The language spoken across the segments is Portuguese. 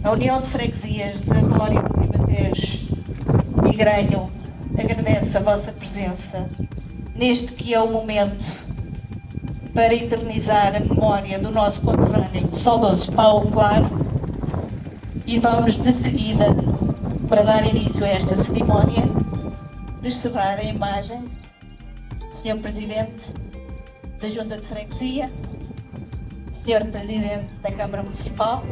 A União de Freguesias da Glória do Ribatejo e Granho agradece a vossa presença neste que é o momento para eternizar a memória do nosso conterrâneo saudoso Paulo Claro, e vamos de seguida, para dar início a esta cerimónia, descerrar a imagem do Sr. Presidente da Junta de Freguesia, Sr. Presidente da Câmara Municipal,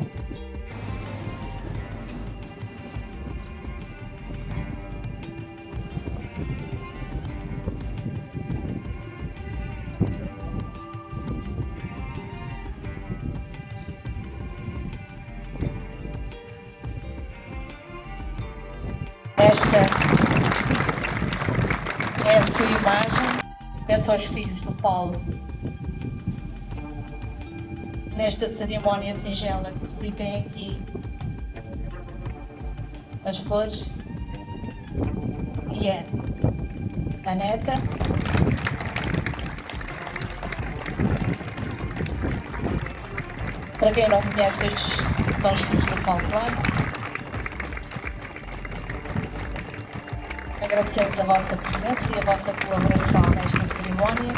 esta é a sua imagem. Peço aos filhos do Paulo, nesta cerimónia singela, que depositem aqui as flores. E é a neta, para quem não conhece, estes são os filhos do Paulo Claro. Agradecemos a vossa presença e a vossa colaboração nesta cerimónia.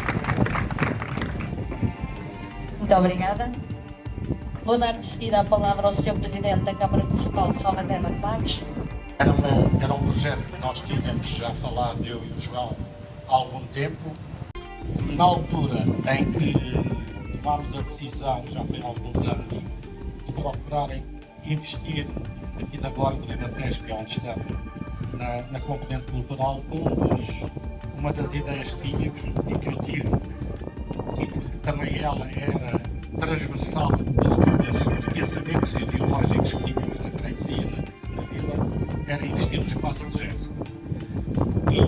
Muito obrigada. Vou dar de seguida a palavra ao Sr. Presidente da Câmara Municipal de Salvaterra de Pagos. Era um projeto que nós tínhamos já falado, eu e o João, há algum tempo. Na altura em que tomámos a decisão, já foi há alguns anos, de procurarem investir aqui na Glória do Ribatejo, que é onde estamos, na componente cultural, uma das ideias que tínhamos e que eu tive, e porque também ela era transversal a todos os pensamentos ideológicos que tínhamos na freguesia, na vila, era investir no espaço de Jackson.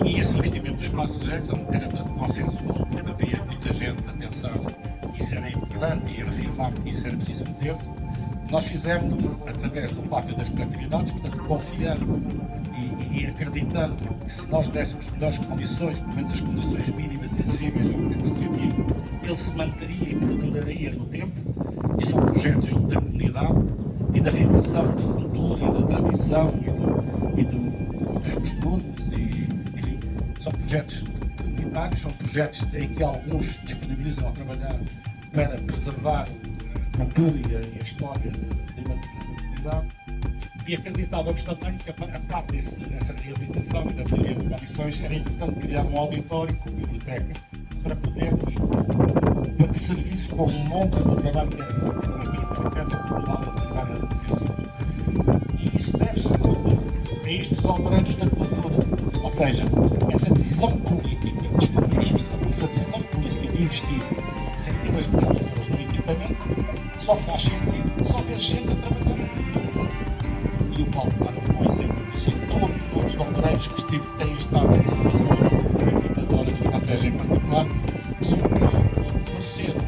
E esse investimento no espaço de Jackson era tanto consensual, porque havia muita gente a pensar que isso era importante e a afirmar que isso era preciso fazer-se. Nós fizemos através do Pacto das Coletividades, portanto, confiando e acreditando que se nós dessemos melhores condições, pelo menos as condições mínimas exigíveis ao movimento associativo, ele se manteria e perduraria no tempo. E são projetos da comunidade e da afirmação da cultura e da tradição dos costumes, enfim, são projetos comunitários, são projetos em que alguns disponibilizam a trabalhar para preservar a cultura e a história de uma determinada comunidade. E acreditávamos também que, a parte dessa reabilitação e da melhoria de condições, era importante criar um auditório com biblioteca para podermos, para que servisse como um monte do trabalho que era feito através da internet, da comunidade, das várias associações. E isso deve-se tudo a estes operantes da cultura. Ou seja, essa decisão política, desculpe a expressão, essa decisão política de investir centenas de milhões de euros no equipamento só faz sentido, só vê gente a trabalhar. E o Paulo Claro é um bom exemplo disso, e todos os outros operários que têm estado nas associações, aqui da Glória do Ribatejo em particular, são pessoas que mereceram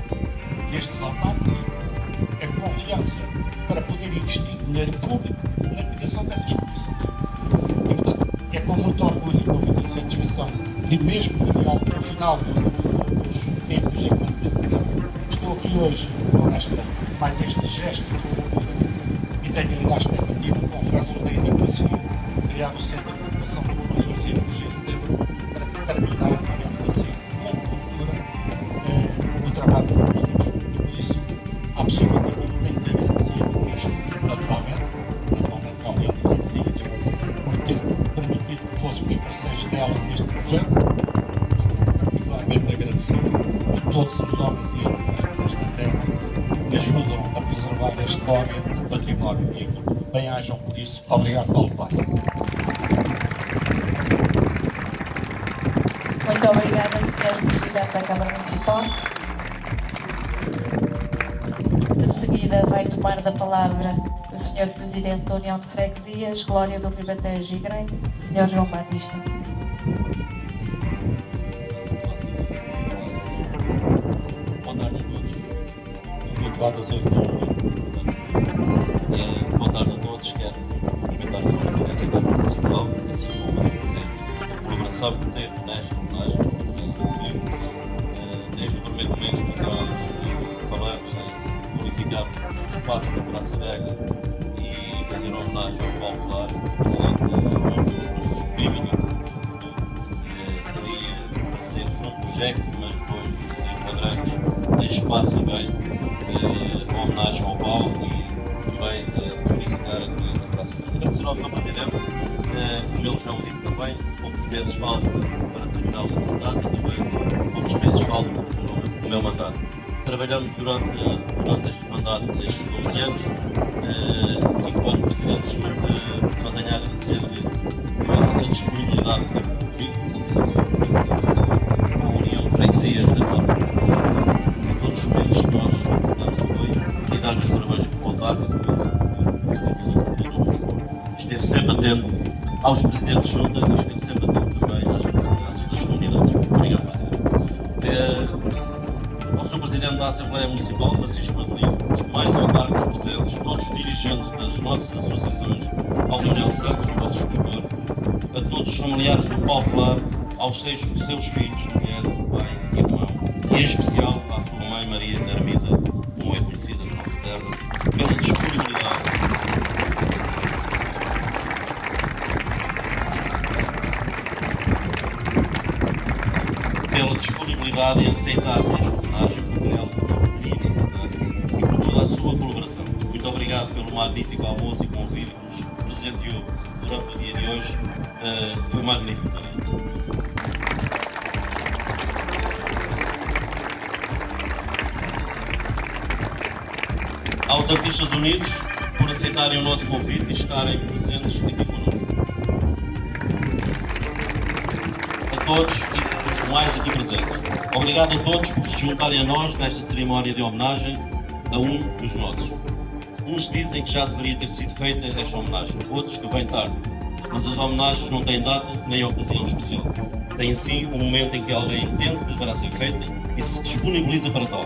destes autarcas a confiança para poder investir dinheiro público na aplicação dessas condições. E, portanto, é com muito orgulho e com muita satisfação que, mesmo no final dos tempos e quando estou aqui hoje com mais este gesto de cultura e tenho ainda a expectativa, confesso que ainda consegui criar o Centro de Educação dos Majores e Energia Setembro para terminar, digamos assim, com cultura, o trabalho que nós temos. E por isso, há pessoas aqui que têm que agradecer isto, naturalmente à União de Freguesias, por ter permitido que fôssemos parceiros dela neste projeto. Particularmente agradecer a todos os homens e as mulheres que nesta terra ajudam a preservar a história, o património e a cultura. Bem-ajam por isso. Obrigado, Paulo Claro. Muito obrigada, Sr. Presidente da Câmara Municipal. De seguida vai tomar da palavra o Sr. Presidente da União de Freguesias, Glória do Ribatejo e Granho, Sr. João Batista. Boa tarde a todos. Habituadas a então. Boa tarde a todos. Quero cumprimentar os homens da Câmara Municipal, assim como a colaboração que teve nesta homenagem aqui comigo. Desde o primeiro momento que nós falamos em dignificar o espaço da Praça Vega e fazer uma homenagem ao Paulo Claro, presidente dos cursos de Bíblia. Seria para ser junto com o Jackson, mas depois em quadrantes, em espaço também, uma homenagem ao Paulo e também dignificar aqui a Praça Vega. Agradecer ao Sr. Presidente, como ele já o disse também, poucos meses faltam para terminar o seu mandato e também poucos meses faltam para terminar o meu mandato. Trabalhamos durante este mandato, estes 12 anos, e como Presidente só tenho a agradecer-lhe a disponibilidade que teve comigo, com a União de Freguesias da Copa, em todos os momentos que nós solicitamos apoio, e dar-lhe os parabéns por voltar, esteve sempre atento aos Presidentes de Junta e esteve sempre atento também às necessidades das comunidades. Obrigado, Presidente. Ao Sr. Presidente da Assembleia Municipal, Francisco Madelino, os demais autarcas presentes, todos os dirigentes das nossas associações, ao Leonel Santos, o nosso escritor, a todos os familiares do Paulo Claro, aos seus filhos, mulher, pai e irmão, e em especial à sua mãe Maria Ermida, como é conhecida na nossa terra, pela disponibilidade em aceitar esta homenagem, porque ela queria aceitar, e por toda a sua colaboração. Muito obrigado pelo magnífico almoço e convívio que nos presenteou durante o dia de hoje. Foi magnífico. Aos Artistas Unidos, por aceitarem o nosso convite e estarem presentes aqui connosco. A todos e os demais aqui presentes. Obrigado a todos por se juntarem a nós nesta cerimónia de homenagem a um dos nossos. Uns dizem que já deveria ter sido feita esta homenagem, outros que vem tarde. Mas as homenagens não têm data nem ocasião especial. Têm sim um momento em que alguém entende que deverá ser feita e se disponibiliza para tal.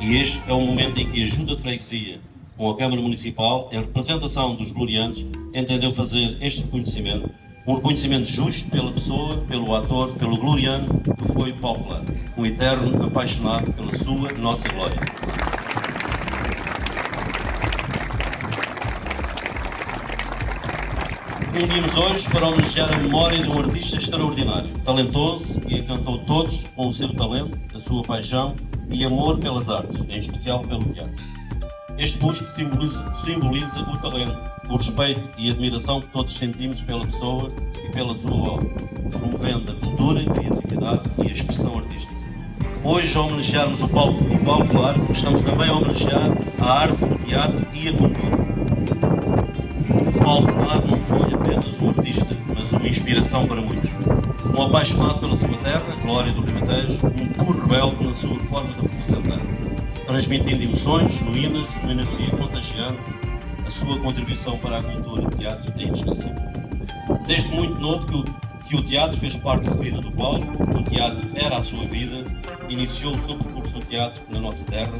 E este é o momento em que a Junta de Freguesia, com a Câmara Municipal, em representação dos gloriantes, entendeu fazer este reconhecimento. Um reconhecimento justo pela pessoa, pelo ator, pelo gloriano que foi Paulo Claro, um eterno apaixonado pela sua nossa glória. Reunimos hoje para homenagear a memória de um artista extraordinário, talentoso e encantou todos com o seu talento, a sua paixão e amor pelas artes, em especial pelo teatro. Este busto simboliza o talento, o respeito e a admiração que todos sentimos pela pessoa e pela sua obra, promovendo a cultura, a criatividade e a expressão artística. Hoje, ao homenagearmos o Paulo Claro, estamos também a homenagear a arte, o teatro e a cultura. Paulo Claro não foi apenas um artista, mas uma inspiração para muitos. Um apaixonado pela sua terra, glória do Ribatejo, um puro rebelde na sua forma de representar, transmitindo emoções genuínas, uma energia contagiante. A sua contribuição para a cultura e teatro é inesquecível. Desde muito novo que o teatro fez parte da vida do Paulo, o teatro era a sua vida, iniciou o seu percurso no teatro na nossa terra,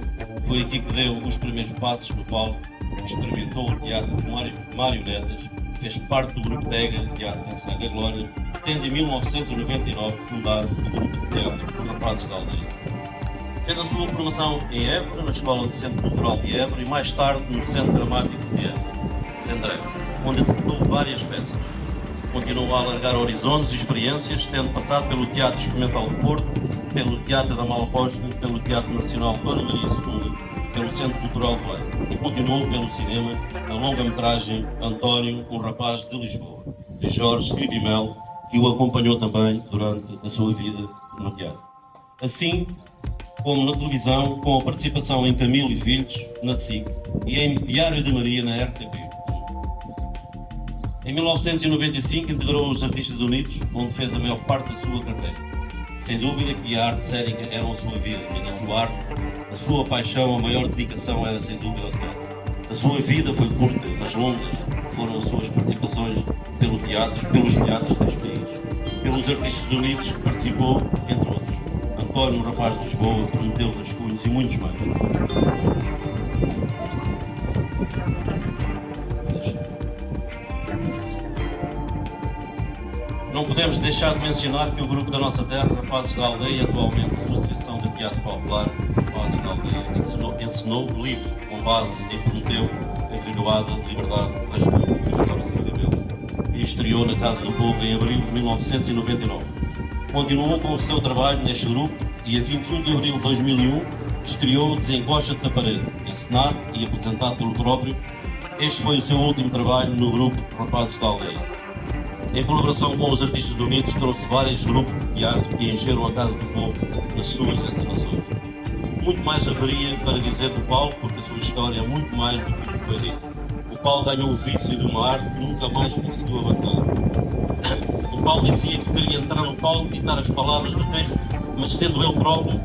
foi aqui que deu os primeiros passos no Paulo, experimentou o teatro de marionetas, fez parte do grupo TEGA, Teatro Ensaio da Glória, tendo em 1999 fundado o grupo de teatro dos Rapazes da Aldeia. Fez a sua formação em Évora, na Escola de Centro Cultural de Évora e mais tarde no Centro Dramático de Sendré, onde interpretou várias peças. Continuou a alargar horizontes e experiências, tendo passado pelo Teatro Experimental do Porto, pelo Teatro da Malaposta, pelo Teatro Nacional Dona Maria II, pelo Centro Cultural do Leite e continuou pelo cinema, a longa-metragem António, um rapaz de Lisboa, de Jorge Vivimel, que o acompanhou também durante a sua vida no teatro. Assim como na televisão, com a participação em Camilo e Filhos, na SIC, e em Diário de Maria, na RTP. Em 1995 integrou os Artistas Unidos, onde fez a maior parte da sua carreira. Sem dúvida que a arte cênica era a sua vida, mas a sua arte, a sua paixão, a maior dedicação era sem dúvida o teatro. A sua vida foi curta, mas longas foram as suas participações pelos teatros deste país. Pelos Artistas Unidos que participou, entre outros. António, um rapaz de Lisboa, Prometeu Rascunhos e muitos mais. Não podemos deixar de mencionar que o grupo da nossa terra, Rapazes da Aldeia, atualmente a Associação de Teatro Popular Rapazes da Aldeia, encenou Livre, com base em Prometeu, Agrilhoada, Liberdade, Rascunhos, de Jorge Sardinha, que estreou na Casa do Povo em abril de 1999. Continuou com o seu trabalho neste grupo e a 21 de abril de 2001 estreou Desencosta-te da Parede, encenado e apresentado pelo próprio. Este foi o seu último trabalho no grupo Rapazes da Aldeia. Em colaboração com os Artistas Unidos, trouxe vários grupos de teatro que encheram a Casa do Povo nas suas encenações. Muito mais haveria para dizer do Paulo, porque a sua história é muito mais do que foi dito. O Paulo ganhou o vício de uma arte que nunca mais conseguiu abandonar. O Paulo dizia que queria entrar no palco e ditar as palavras do texto, mas sendo ele próprio,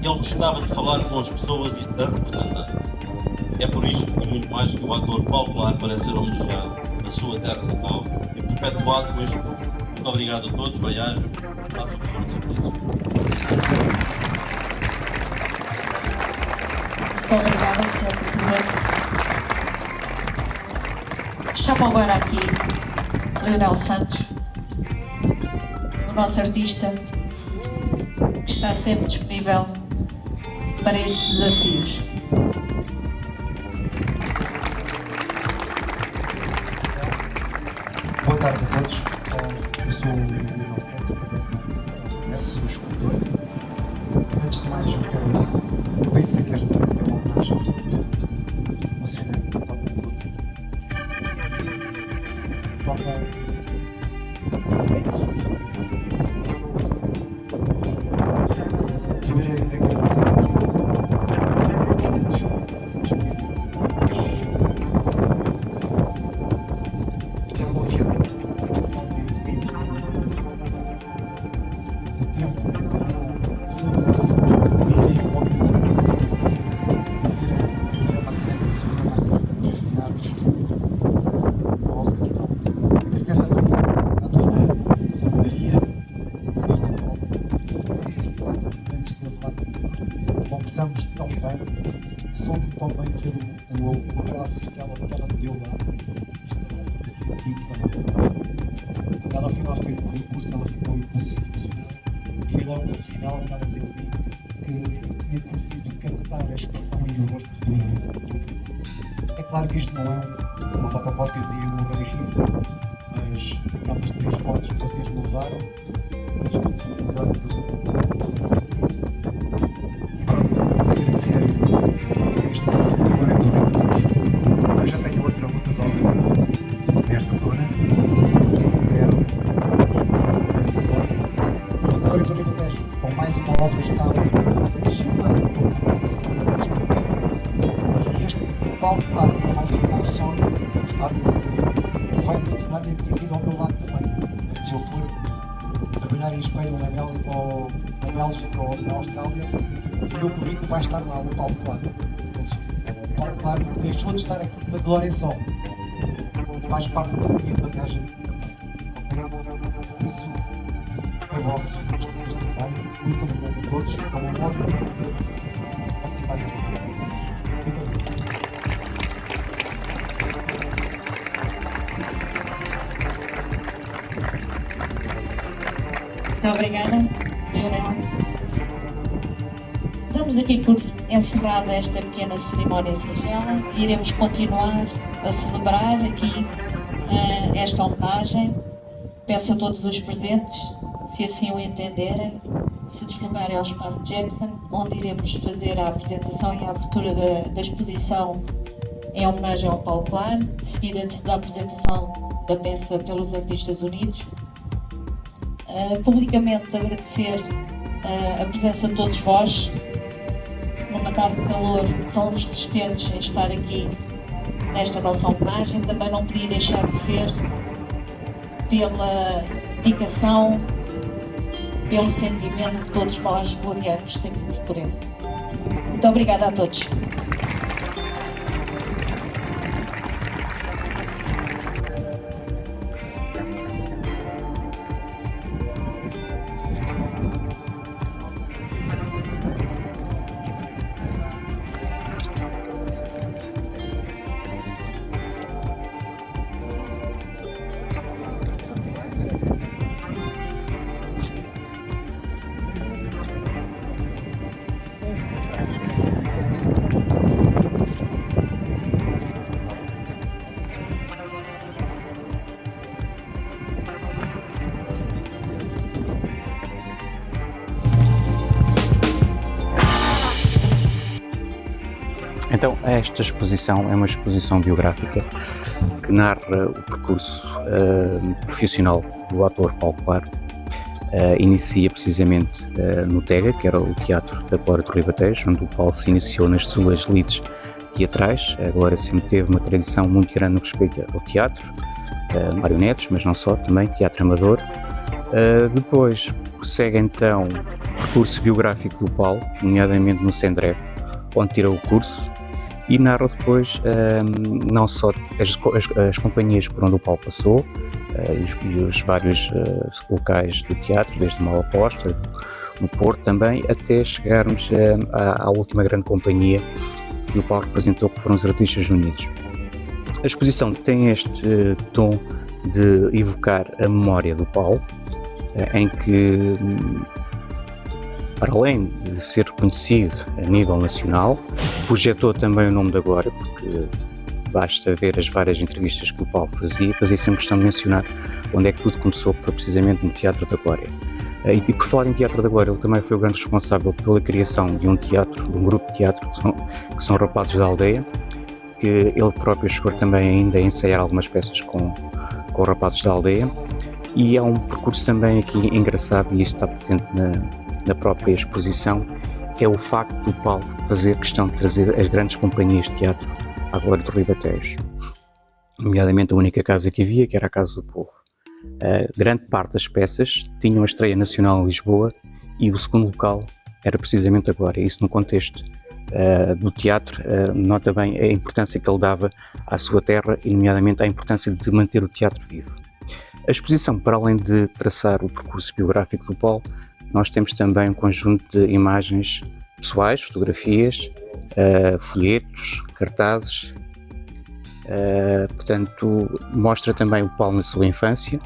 ele gostava de falar com as pessoas e de representar. É por isto e muito mais que o ator Paulo Claro parece ser homenageado na sua terra natal e perpetuado com este grupo. Muito obrigado a todos, bem-aja, façam o favor de ser felizes. Muito obrigada, Sr. Presidente. Chamo agora aqui Leonel Santos, o nosso artista, que está sempre disponível para estes desafios. Boa tarde a todos. Eu sou o Leonel Santos, para quem não conhece, sou escultor. Antes de mais, eu penso que esta é uma homenagem emocionante, toca tudo. Toca primeiro é agradecer a confiança o tempo, a duração, ir e volta, ver a primeira maquete, a segunda maquete, até afinarmos a obra final. Agradecer também à dona Maria, a mãe do Paulo, que simpaticamente esteve lá comigo. Conversamos tão bem, soube tão bem ver o abraço que ela me deu lá. Este abraço que eu senti quando ela afinal fez o curso, ela ficou emocionada. Foi logo o sinal que ela me deu a mim que eu tinha conseguido captar a expressão e o rosto do público. É claro que isto não é uma fotocópia de um raio-x, mas aquelas 3 fotos que vocês me levaram, acho que foi o melhor que eu consegui. E pronto, agradecer a este povo do Glória do Ribadeiros. Eu já tenho outras obras nesta zona, e a Glória do Ribadeiros, com mais uma obra estável para fazer chamar um pouco e este Paulo Claro não vai ficar só no estádio do público, ele vai continuar na minha vida ao meu lado também. Se eu for trabalhar em Espanha ou na Bélgica ou na Austrália, o meu currículo vai estar lá, o Paulo Claro. O Paulo Claro deixou de estar aqui na Glória só, faz parte da minha bagagem também, ok? Por isso, é vosso este trabalho. Muito obrigado a todos. É um honor poder participar deste trabalho. Muito obrigado. Muito obrigada, Leonel. Damos aqui por encerrada esta pequena cerimónia singela e iremos continuar a celebrar aqui esta homenagem. Peço a todos os presentes, se assim o entenderem, se deslocarem ao Espaço Jackson, onde iremos fazer a apresentação e a abertura da exposição em homenagem ao Paulo Claro, seguida da apresentação da peça pelos Artistas Unidos. Publicamente agradecer a presença de todos vós. Numa tarde de calor, são resistentes em estar aqui nesta nossa homenagem. Também não podia deixar de ser pela dedicação, pelo sentimento que todos nós glorianos sentimos por ele. Muito obrigada a todos. Então, esta exposição é uma exposição biográfica que narra o percurso profissional do ator Paulo Claro. Inicia precisamente no TEGA, que era o Teatro da Glória do Ribatejo, onde o Paulo se iniciou nas suas lides teatrais. A Glória sempre teve uma tradição muito grande no que respeita ao teatro, marionetes, mas não só, também teatro amador. Depois prossegue então o percurso biográfico do Paulo, nomeadamente no Sendré, onde tirou o curso, e narra depois não só as companhias por onde o Paulo passou, e os vários locais do teatro, desde Malaposta, no Porto também, até chegarmos à última grande companhia que o Paulo representou, que foram os Artistas Unidos. A exposição tem este tom de evocar a memória do Paulo, em que, para além de ser reconhecido a nível nacional, projetou também o nome da Glória, porque basta ver as várias entrevistas que o Paulo fazia sempre questão de mencionar onde é que tudo começou, que foi precisamente no Teatro da Glória. E por falar em Teatro da Glória, ele também foi o grande responsável pela criação de um teatro, de um grupo de teatro, que são Rapazes da Aldeia, que ele próprio chegou também ainda a ensaiar algumas peças com Rapazes da Aldeia. E há um percurso também aqui engraçado, e isto está presente na própria exposição, que é o facto do Paulo fazer questão de trazer as grandes companhias de teatro à Glória do Ribatejo, nomeadamente a única casa que havia, que era a Casa do Povo. Grande parte das peças tinham a estreia nacional em Lisboa e o segundo local era precisamente a Glória. Isso no contexto do teatro, nota bem a importância que ele dava à sua terra e nomeadamente a importância de manter o teatro vivo. A exposição, para além de traçar o percurso biográfico do Paulo, nós temos também um conjunto de imagens pessoais, fotografias, folhetos, cartazes. Portanto, mostra também o Paulo na sua infância.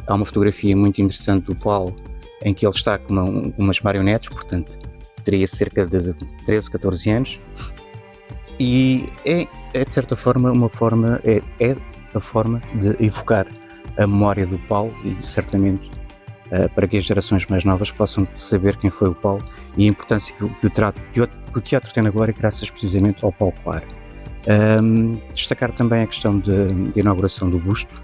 Há uma fotografia muito interessante do Paulo em que ele está com umas marionetes, portanto, teria cerca de 13, 14 anos. E é de certa forma, é a forma de evocar a memória do Paulo e certamente para que as gerações mais novas possam saber quem foi o Paulo e a importância que o teatro tem na Glória graças precisamente ao Paulo Claro. Destacar também a questão de inauguração do busto.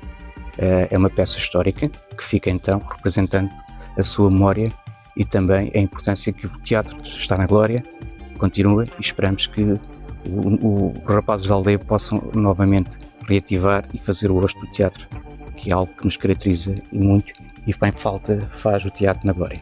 É uma peça histórica que fica então representando a sua memória e também a importância que o teatro está na Glória, continua, e esperamos que os Rapazes da Aldeia possam novamente reativar e fazer o rosto do teatro, que é algo que nos caracteriza e muito, e bem falta faz o teatro na Glória.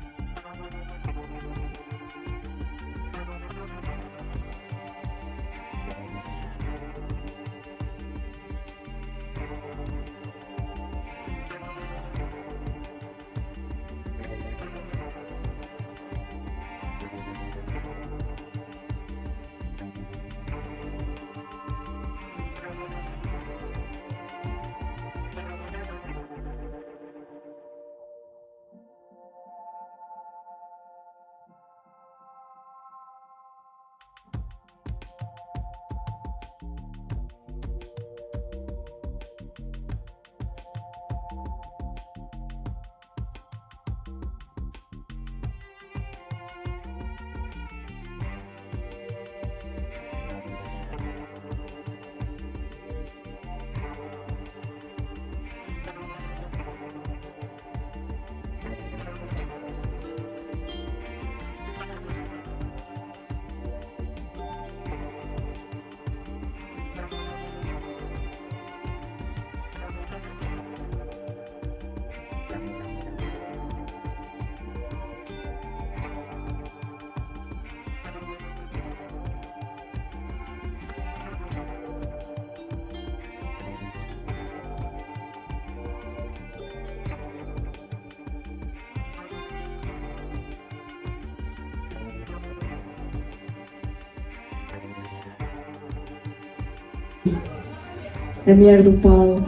A mulher do Paulo,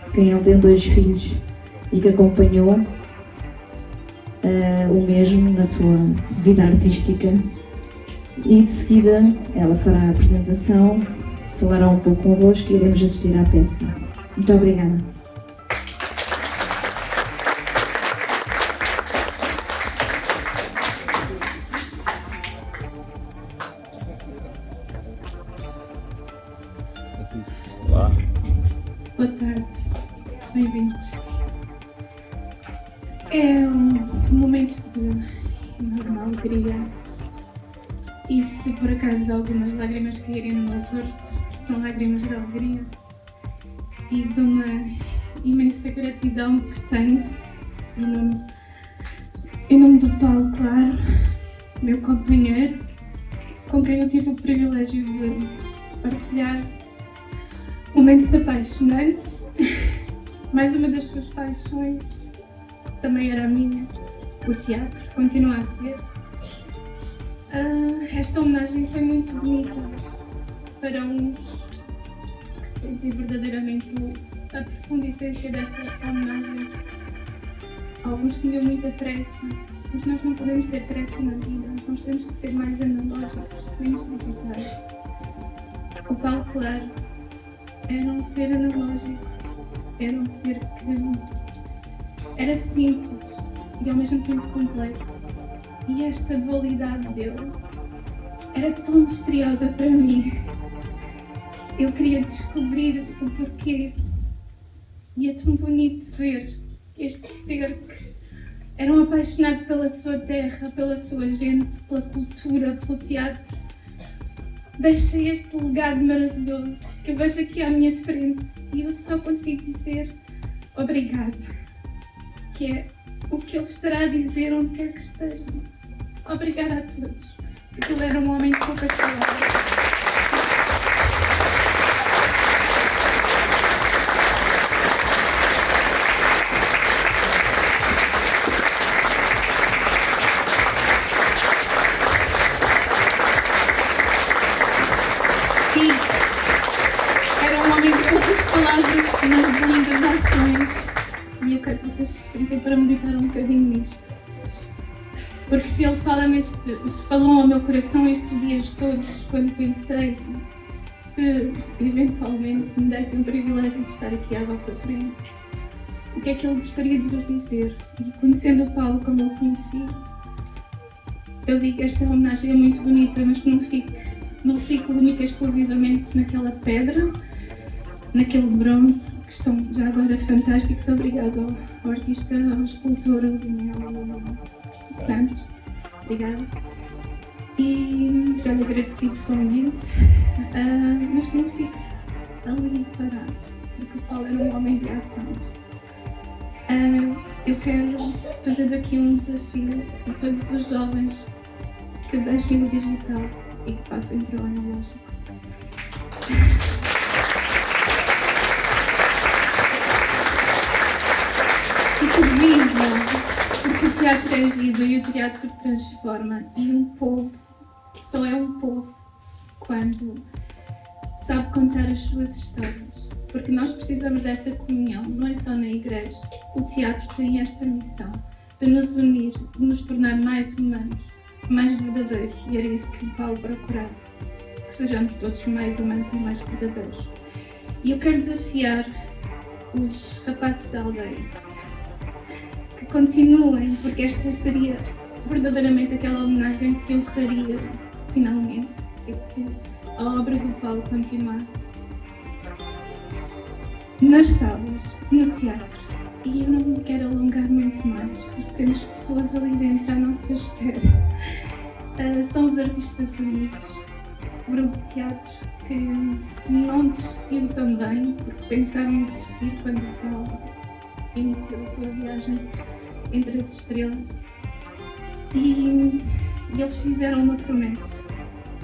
de quem ele tem 2 filhos e que acompanhou o mesmo na sua vida artística. E de seguida ela fará a apresentação, falará um pouco convosco e iremos assistir à peça. Muito obrigada. É um momento de enorme alegria e se por acaso algumas lágrimas caírem no meu rosto, são lágrimas de alegria e de uma imensa gratidão que tenho em nome do Paulo, claro, meu companheiro, com quem eu tive o privilégio de partilhar momentos apaixonantes. Mais uma das suas paixões também era a minha, o teatro, continua a ser. Esta homenagem foi muito bonita para uns que sentem verdadeiramente a profunda essência desta homenagem. Alguns tinham muita pressa, mas nós não podemos ter pressa na vida, nós temos que ser mais analógicos, menos digitais. O Paulo Claro era um ser analógico, era um ser que era simples e ao mesmo tempo complexo. E esta dualidade dele era tão misteriosa para mim. Eu queria descobrir o porquê. E é tão bonito ver este ser que era um apaixonado pela sua terra, pela sua gente, pela cultura, pelo teatro. Deixa este legado maravilhoso que eu vejo aqui à minha frente e eu só consigo dizer obrigada. Que é o que ele estará a dizer onde quer que esteja. Obrigada a todos, porque ele era um homem de poucas palavras. E era um homem de poucas palavras, mas de lindas ações. E eu quero que vocês se sentem para meditar um bocadinho nisto. Porque se ele se falou ao meu coração estes dias todos, quando pensei se eventualmente me dessem o privilégio de estar aqui à vossa frente, o que é que ele gostaria de vos dizer? E conhecendo o Paulo como eu conheci, eu digo que esta homenagem é muito bonita, mas que não fique única e exclusivamente naquela pedra, naquele bronze, que estão já agora fantásticos. Obrigado ao artista, ao escultor, ao Daniel Santos. Obrigada. E já lhe agradeci pessoalmente, mas que não fique ali parado, porque o Paulo era um homem de ações. Eu quero fazer daqui um desafio a todos os jovens que deixem o digital e que passem para o analógico. Porque o teatro é vida e o teatro transforma, e um povo só é um povo quando sabe contar as suas histórias, porque nós precisamos desta comunhão, não é só na igreja. O teatro tem esta missão de nos unir, de nos tornar mais humanos, mais verdadeiros, e era isso que o Paulo procurava, que sejamos todos mais humanos e mais verdadeiros. E eu quero desafiar os rapazes da aldeia que continuem, porque esta seria verdadeiramente aquela homenagem que honraria finalmente, e que a obra do Paulo continuasse nas tábuas, no teatro. E eu não me quero alongar muito mais, porque temos pessoas ali dentro à nossa espera. São os Artistas Unidos, grupo de teatro que não desistiu também, porque pensaram em desistir quando o Paulo iniciou a sua viagem entre as estrelas. E eles fizeram uma promessa: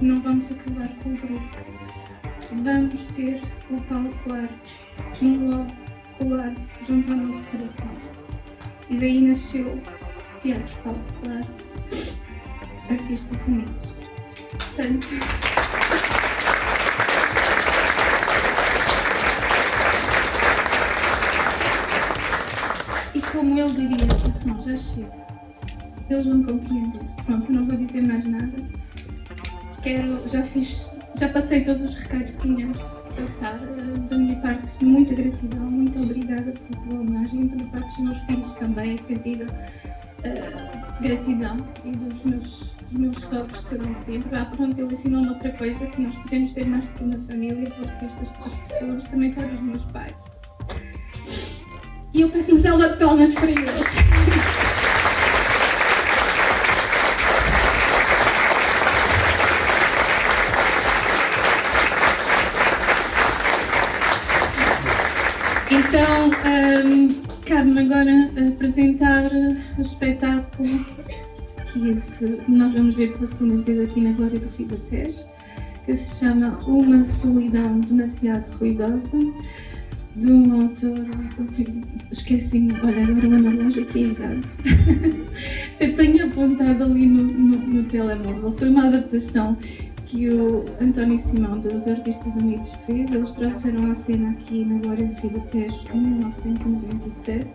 não vamos acabar com o grupo, vamos ter o Paulo Claro um logo colar junto ao nosso coração. E daí nasceu o Teatro Paulo Claro, Artistas Unidos. Portanto, e como ele diria, atenção, já chega. Eles vão compreender. Pronto, eu não vou dizer mais nada. Já passei todos os recados que tinha a passar. Da minha parte, muita gratidão, muito obrigada pela homenagem. Da parte dos meus filhos também, é sentida gratidão. E dos meus sogros serão sempre. Pronto, ele ensinou-me outra coisa, que nós podemos ter mais do que uma família, porque estas pessoas também foram os meus pais. E eu peço um gel de palmas para eles. Então, cabe-me agora apresentar o espetáculo que nós vamos ver pela segunda vez aqui na Glória do Ribatejo, que se chama Uma Solidão Demasiado Ruidosa, de um autor, esqueci-me, olha, agora o analógico e a idade. Eu tenho apontado ali no telemóvel. Foi uma adaptação que o António Simão dos Artistas Unidos fez. Eles trouxeram a cena aqui na Glória do Ribatejo em 1997.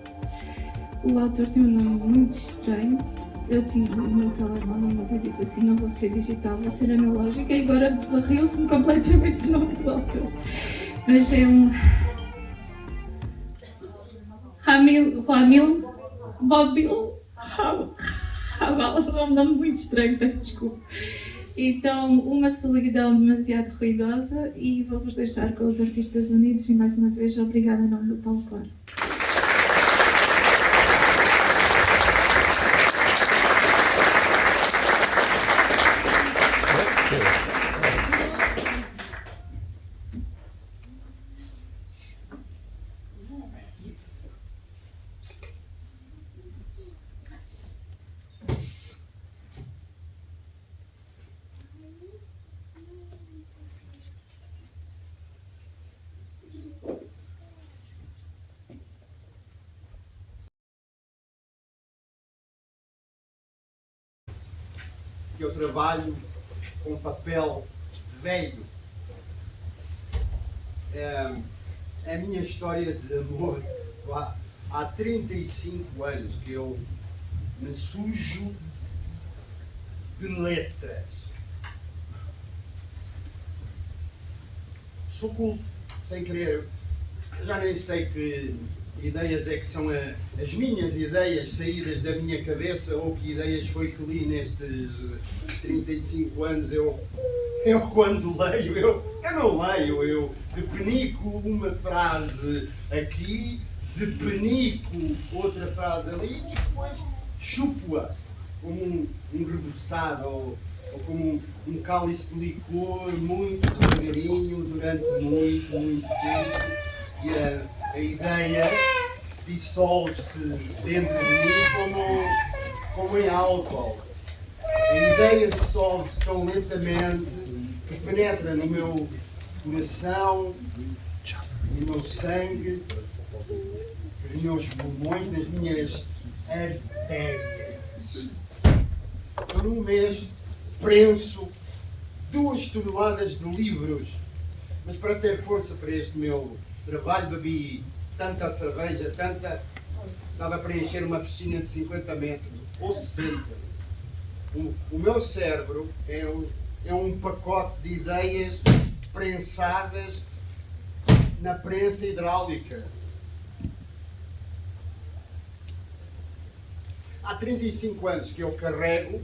O autor tem um nome muito estranho. Eu tinha no meu telemóvel, mas eu disse assim, não vou ser digital, vou ser analógica, e agora varreu-se-me completamente o nome do autor. Mas é um... Ramil Bobil Raval, é um nome muito estranho, peço desculpa. Então, Uma Solidão Demasiado Ruidosa, e vou-vos deixar com os Artistas Unidos, e mais uma vez, obrigada em nome do Paulo Claro. Eu trabalho com papel velho. É a minha história de amor. Há 35 anos que eu me sujo de letras. Sou culto, sem querer. Eu já nem sei que ideias é que são as minhas ideias saídas da minha cabeça, ou que ideias foi que li nestes 35 anos. Eu quando leio, eu não leio, eu depenico uma frase aqui, depenico outra frase ali e depois chupo-a como um reboçado ou como um cálice de licor, muito devagarinho, durante muito tempo. E a ideia dissolve-se dentro de mim como em álcool. A ideia dissolve-se tão lentamente que penetra no meu coração, no meu sangue, nos meus pulmões, nas minhas artérias. Eu num mês prenso 2 toneladas de livros, mas para ter força para este meu trabalho bebi tanta cerveja, dava para encher uma piscina de 50 metros, ou 60. O meu cérebro é um pacote de ideias prensadas na prensa hidráulica. Há 35 anos que eu carrego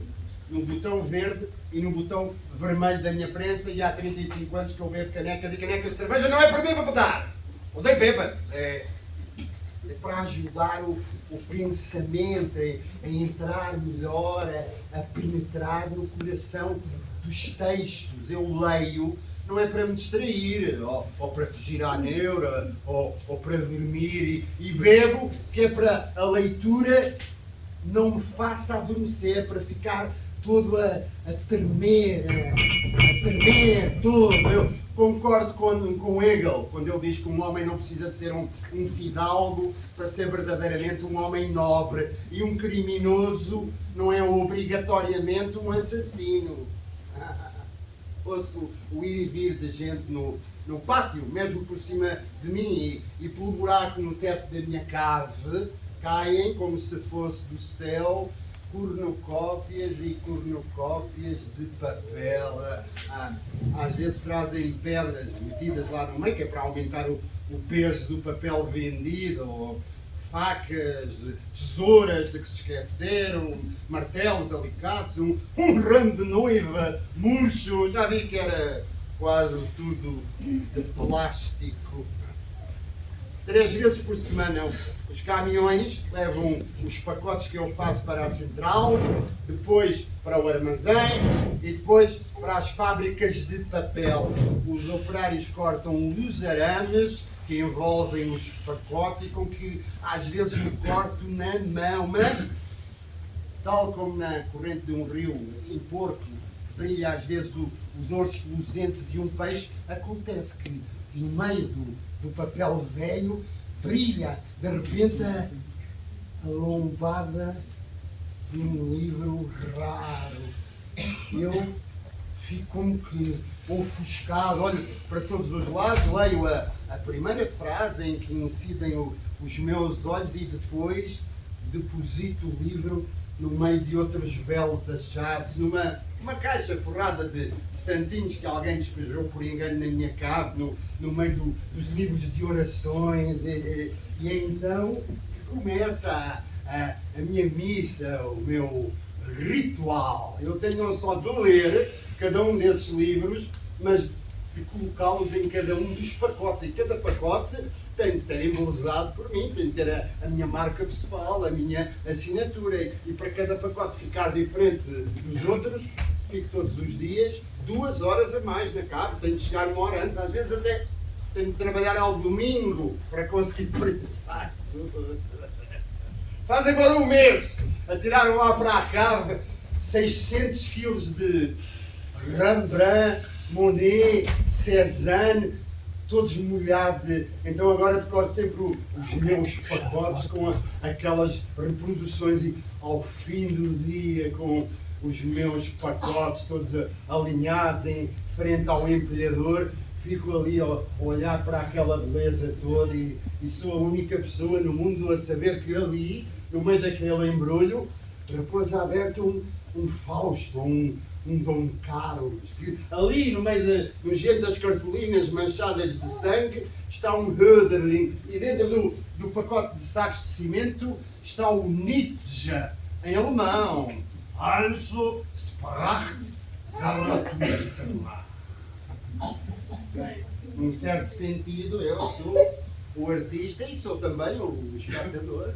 no botão verde e no botão vermelho da minha prensa, e há 35 anos que eu bebo canecas, e canecas de cerveja não é para mim para botar. Odeio bêbado. É para ajudar o pensamento a entrar melhor, a penetrar no coração dos textos. Eu leio, não é para me distrair, ou para fugir à neura, ou para dormir, e bebo, que é para a leitura não me faça adormecer, para ficar todo a tremer, todo. Eu concordo com Hegel, quando ele diz que um homem não precisa de ser um fidalgo para ser verdadeiramente um homem nobre, e um criminoso não é obrigatoriamente um assassino. Ouço o ir e vir de gente no pátio, mesmo por cima de mim, e pelo buraco no teto da minha cave, caem como se fosse do céu cornucópias e cornucópias de papel. Às vezes trazem pedras metidas lá no meio, que é para aumentar o peso do papel vendido, ou facas, tesouras de que se esqueceram, martelos, alicates, um ramo de noiva murcho. Já vi que era quase tudo de plástico. 3 vezes por semana os caminhões levam os pacotes que eu faço para a central, depois para o armazém e depois para as fábricas de papel. Os operários cortam os arames, que envolvem os pacotes e com que às vezes me corto na mão, mas tal como na corrente de um rio, assim porco, brilha às vezes o dorso luzente de um peixe, acontece que no meio do papel velho brilha de repente a lombada de um livro raro. Eu fico como que ofuscado, olho para todos os lados, leio a primeira frase em que incidem os meus olhos e depois deposito o livro no meio de outros belos achados, numa caixa forrada de santinhos que alguém despejou por engano na minha cave, no meio dos livros de orações, e então começa a minha missa, o meu ritual. Eu tenho não só de ler cada um desses livros, mas de colocá-los em cada um dos pacotes. E cada pacote tem de ser embelezado por mim, tem de ter a minha marca pessoal, a minha assinatura. E para cada pacote ficar diferente dos outros, fico todos os dias 2 horas a mais na cave. Tenho de chegar 1 hora antes, às vezes até tenho de trabalhar ao domingo para conseguir prensar tudo. Faz agora um mês, atiraram lá para a cave 600 quilos de Rembrandt, Monet, Cézanne, todos molhados. Então agora decoro sempre os meus pacotes com aquelas reproduções e ao fim do dia com os meus pacotes todos alinhados em frente ao empilhador, fico ali a olhar para aquela beleza toda e sou a única pessoa no mundo a saber que ali, no meio daquele embrulho, repousa aberto um Fausto, um Dom Carlos. Ali, no meio nojento das cartolinas manchadas de sangue, está um Hölderlin. E dentro do pacote de sacos de cimento está o Nietzsche, em alemão. Also sprach Zarathustra. Bem, num certo sentido, eu sou o artista e sou também o espectador.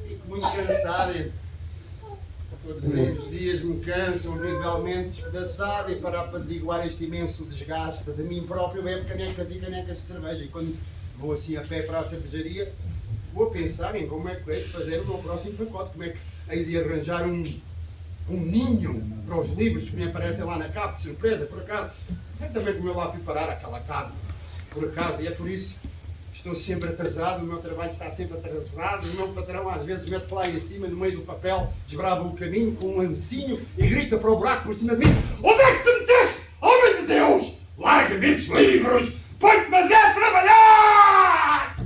Fico muito cansado. Todos os dias me canso horrivelmente despedaçado e para apaziguar este imenso desgaste de mim próprio bebo canecas e canecas de cerveja. E quando vou assim a pé para a cervejaria, vou pensar em como é que hei de fazer o meu próximo pacote, como é que hei de arranjar um ninho para os livros que me aparecem lá na cave de surpresa, por acaso. Foi também como eu lá fui parar aquela cave, por acaso, e é por isso que estou sempre atrasado, o meu trabalho está sempre atrasado, o meu patrão às vezes mete-se lá em cima, no meio do papel, desbrava o caminho com um ancinho e grita para o buraco por cima de mim: onde é que te meteste, homem de Deus? Larga-me esses livros, põe-te mas é a trabalhar!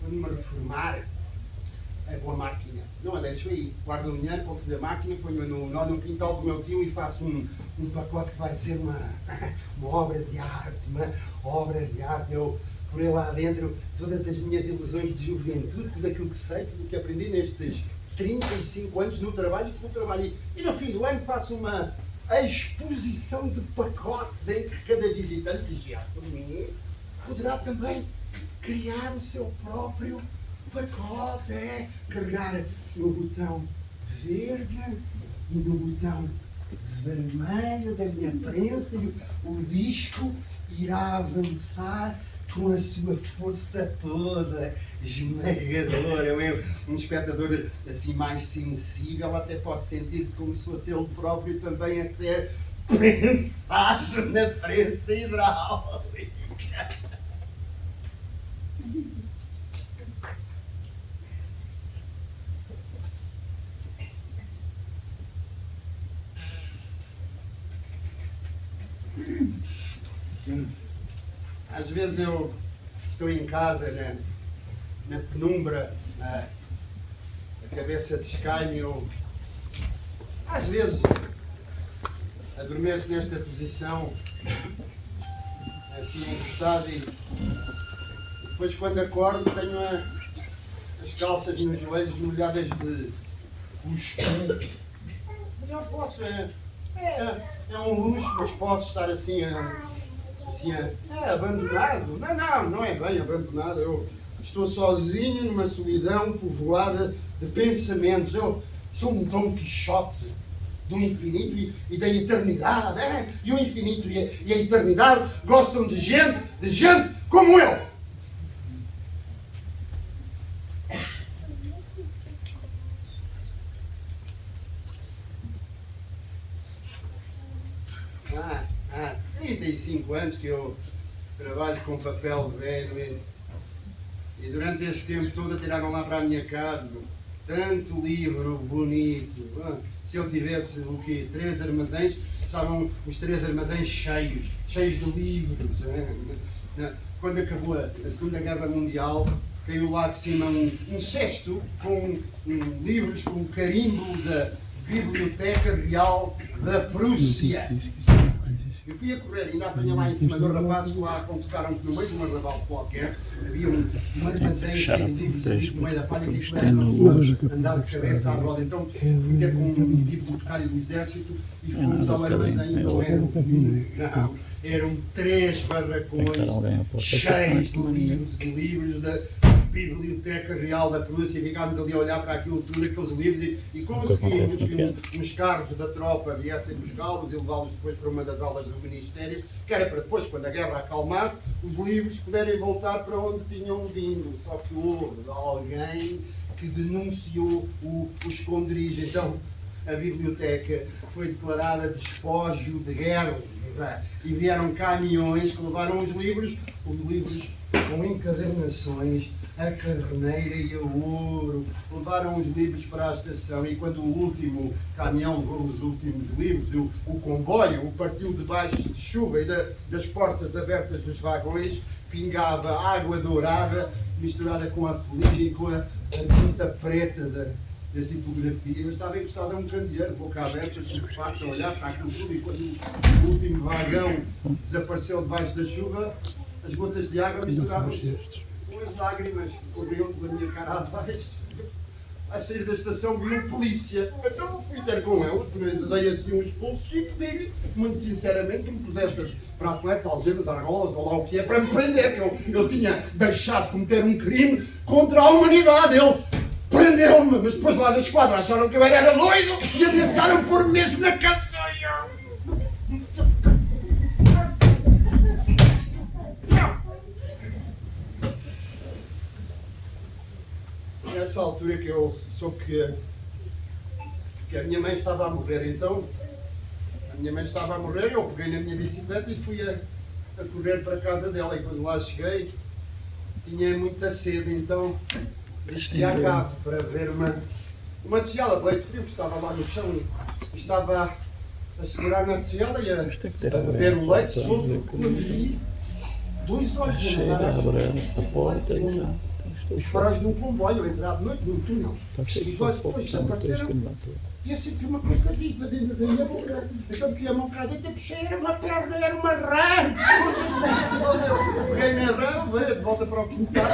Quando me reformar, vou à máquina. Não a deixo aí. Guardo o dinheiro, compro-lhe a máquina, ponho-a no quintal do meu tio e faço um pacote que vai ser uma obra de arte. Uma obra de arte. Eu porei lá dentro todas as minhas ilusões de juventude, tudo aquilo que sei, tudo o que aprendi nestes 35 anos no trabalho e pelo trabalho. E no fim do ano faço uma exposição de pacotes em que cada visitante, vigiado por mim, poderá também criar o seu próprio pacote, carregar no botão verde e no botão vermelho da minha prensa e o disco irá avançar com a sua força toda, esmagadora. Um espectador assim mais sensível até pode sentir-se como se fosse ele próprio também a ser prensado na prensa hidráulica. Às vezes eu estou em casa, na penumbra, a cabeça descai-me, eu às vezes adormeço nesta posição, assim encostado, e depois quando acordo tenho as calças nos joelhos molhadas de custo. Mas eu posso, é um luxo, mas posso estar assim abandonado. Não é bem abandonado. Eu Estou sozinho numa solidão povoada de pensamentos. Eu sou um Dom Quixote do infinito e da eternidade. E o infinito e a eternidade gostam de gente como eu. Há 35 anos que eu trabalho com papel velho e durante esse tempo todo tiraram lá para a minha casa tanto livro bonito. Se eu tivesse o quê? 3 armazéns, estavam os 3 armazéns cheios de livros. Quando acabou a Segunda Guerra Mundial, caiu lá de cima um cesto com livros com o carimbo da Biblioteca Real da Prússia. Eu fui a correr e ainda apanhei lá em cima dos rapazes que lá confessaram que no meio de um arrabal qualquer havia um armazém de livros no meio da palha que era para andar de cabeça à roda. Então fui ter com um bibliotecário do Exército e fomos ao armazém. Não eram 3 barracões cheios de livros e livros da Biblioteca Real da Prússia. Ficámos ali a olhar para aquilo tudo, aqueles livros, e conseguimos que uns carros da tropa viessem buscá-los e levá-los depois para uma das aulas do Ministério, que era para depois, quando a guerra acalmasse, os livros puderem voltar para onde tinham vindo. Só que houve alguém que denunciou o esconderijo. Então a biblioteca foi declarada despojo de guerra. E vieram caminhões que levaram os livros com encadernações, a carneira e a ouro. Levaram os livros para a estação e quando o último caminhão levou os últimos livros, o comboio partiu debaixo de chuva e das portas abertas dos vagões pingava água dourada misturada com a fuligem e com a tinta preta da tipografia. Eu estava encostado a um candeeiro, de boca aberta, de facto, a olhar para aquilo tudo, e quando o último vagão desapareceu debaixo da chuva, as gotas de água misturavam-se com as lágrimas que corriam pela minha cara abaixo. A sair da estação vi um polícia. Então fui ter com ele, dei assim uns pulsos e pedi-lhe, muito sinceramente, que me pusesse as braceletes, algemas, argolas, ou lá o que é, para me prender, que eu tinha deixado de cometer um crime contra a humanidade. Ele prendeu-me, mas depois lá na esquadra acharam que eu era doido e ameaçaram por mesmo na cadeia. Nessa altura que eu soube que a minha mãe estava a morrer, então a minha mãe estava a morrer, eu peguei na minha bicicleta e fui a correr para a casa dela, e quando lá cheguei tinha muita sede, então desci à cave para ver uma tigela de leite frio que estava lá no chão e estava a segurar na tigela e a beber o leite solto, quando vi 2 olhos a nadar assim, os faróis de um comboio, a entrar de noite num túnel. Os olhos depois desapareceram e eu senti uma coisa viva dentro da minha boca. Então que a mão cá dentro, puxei, era uma perna, era uma rã que se aconteceu. Eu peguei na rã, veio de volta para o quintal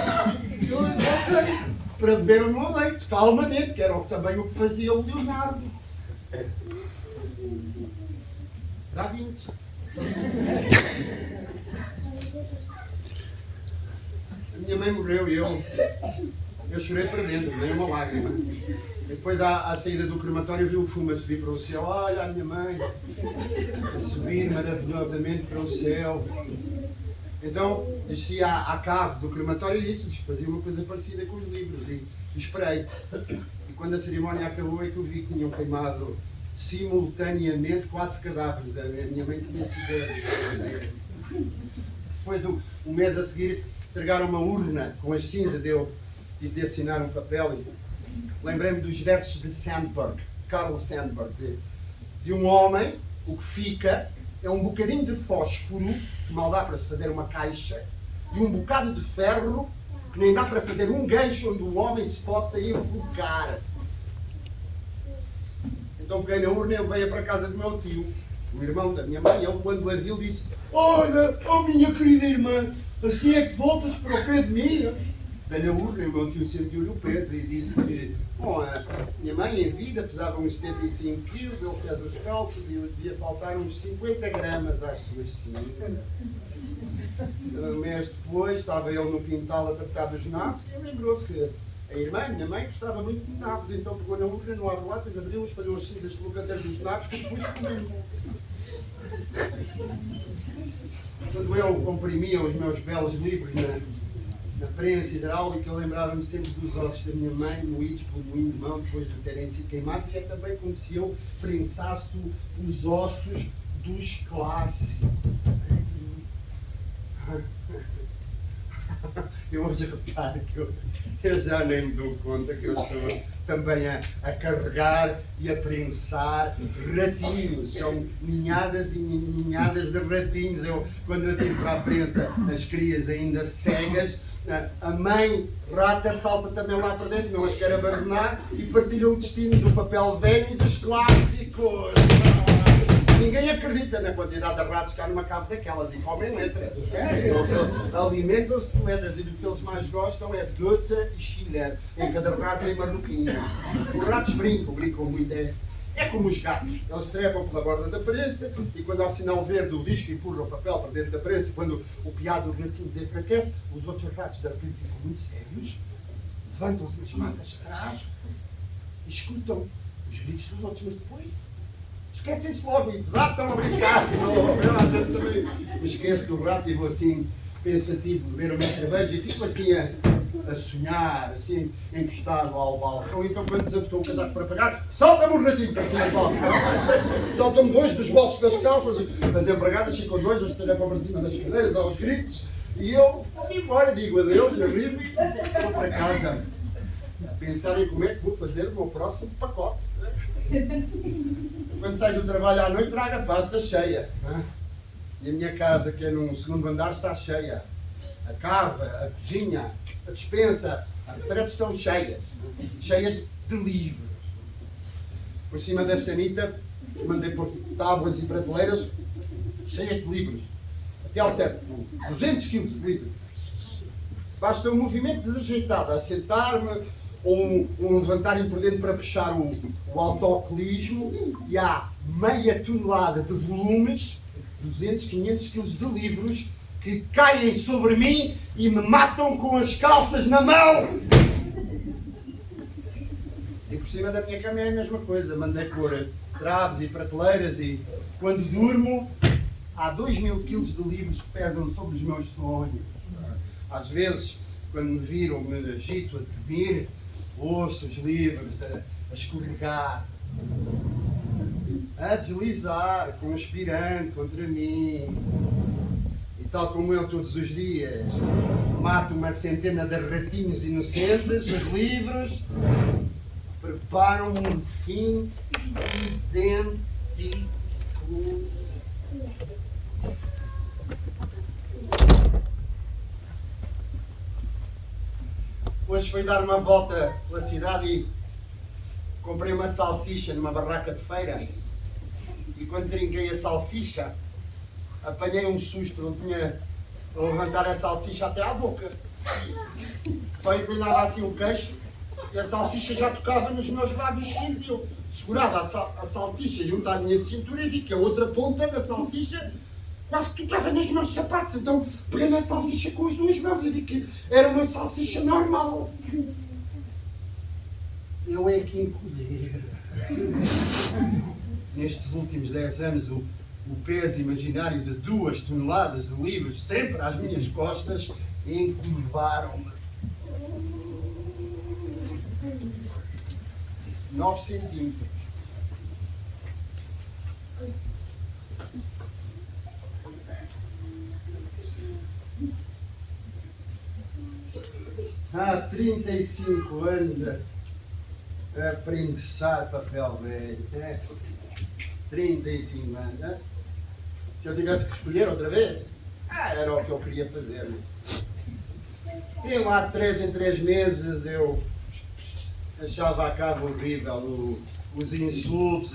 e eu voltei para beber o meu leite, calmamente, que era também o que fazia o Leonardo. Dá 20. A minha mãe morreu e eu chorei para dentro, nem uma lágrima. E depois, à saída do crematório, vi o fumo a subir para o céu. Olha a minha mãe a subir maravilhosamente para o céu. Então, desci à cave do crematório e disse-lhes que fazia uma coisa parecida com os livros. E esperei. E quando a cerimónia acabou, é que eu vi que tinham queimado simultaneamente 4 cadáveres. A minha mãe tinha sido. Depois, um mês a seguir, entregaram uma urna com as cinzas. Eu tive de assinar um papel e lembrei-me dos versos de Sandburg, Carl Sandburg, de um homem, o que fica é um bocadinho de fósforo, que mal dá para se fazer uma caixa, e um bocado de ferro, que nem dá para fazer um gancho onde o homem se possa enforcar. Então peguei na urna e ele veio para a casa do meu tio, o irmão da minha mãe. Ele, quando a viu, disse: olha, oh minha querida irmã, assim é que voltas para o pé de mim? dei-lhe a urna e o meu tio sentiu-lhe o peso e disse que, bom, a minha mãe em vida pesava uns 75 quilos, ele fez os cálculos e devia faltar uns 50 gramas às suas cinzas. Um mês depois estava ele no quintal a tratar dos nabos e lembrou-se que a irmã, a minha mãe, gostava muito de nabos, então pegou na urna, no abre-latas, abriu, espalhou as cinzas pelo canteiro dos nabos que depois comeu. Quando eu comprimia os meus belos livros na prensa hidráulica, eu lembrava-me sempre dos ossos da minha mãe, moídos pelo moinho de mão depois de terem sido queimados, e é também como se eu prensasse os ossos dos clássicos. Eu hoje reparo que eu já nem me dou conta que eu estou também a carregar e a prensar ratinhos. São ninhadas e ninhadas de ratinhos. Quando eu tive para a prensa as crias ainda cegas, a mãe rata salta também lá para dentro, não as quer abandonar e partilha o destino do papel velho e dos clássicos. Ninguém acredita na quantidade de ratos que há numa cave daquelas e comem letras. Eles alimentam-se de letras e do que eles mais gostam é de Goethe e Schiller. Em cada rato tem marroquinhas. Os ratos brincam muito. É como os gatos. Eles trepam pela borda da prensa e quando há o sinal verde o disco empurra o papel para dentro da prensa, quando o piado do ratinho desenfraquece, os outros ratos de repente ficam muito sérios, levantam-se nas matas de trás e escutam os gritos dos outros, mas depois esquecem-se logo e desatam a brincar. Eu às vezes também me esqueço do rato e vou assim pensativo beber uma cerveja e fico assim a sonhar, assim encostado ao balcão. Então quando desabotou o casaco para pagar, salta-me um ratinho para cima do balcão. Saltam-me dois dos bolsos das calças, as empregadas ficam dois a estarem para cima das cadeiras aos gritos e eu vou-me embora, digo adeus, arribo e vou para casa a pensar em como é que vou fazer o meu próximo pacote. Quando saio do trabalho à noite, trago a pasta cheia. E a minha casa, que é num segundo andar, está cheia. A cava, a cozinha, a despensa, as paredes estão cheias. Cheias de livros. Por cima da sanita, mandei pôr tábuas e prateleiras cheias de livros. Até ao teto, 200 quilos de livros. Basta um movimento desajeitado, a sentar-me, um levantar imprudente para puxar o autocolismo e há meia tonelada de volumes, 200, 500 quilos de livros que caem sobre mim e me matam com as calças na mão. E por cima da minha cama é a mesma coisa, mandei pôr traves e prateleiras e quando durmo há 2.000 quilos de livros que pesam sobre os meus sonhos. Às vezes, quando me viram, me agito a dormir, ouço os livros a escorregar, a deslizar, conspirando contra mim. E tal como eu todos os dias mato uma centena de ratinhos inocentes, os livros preparam um fim idêntico. Hoje fui dar uma volta pela cidade e comprei uma salsicha numa barraca de feira. E quando trinquei a salsicha, apanhei um susto, não tinha a levantar a salsicha até à boca. Só inclinava assim o queixo e a salsicha já tocava nos meus lábios finos e eu segurava a salsicha junto à minha cintura e vi que a outra ponta da salsicha quase que tocava nos meus sapatos. Então peguei na salsicha com as duas mãos e vi que era uma salsicha normal. Eu é que encolher. Nestes últimos 10 anos, o peso imaginário de 2 toneladas de livros sempre às minhas costas encurvaram-me. 9 centímetros. Há 35 anos a prensar papel velho. 35 anos. Se eu tivesse que escolher outra vez, era o que eu queria fazer. Eu há 3 em 3 meses eu achava a cabo horrível os insultos,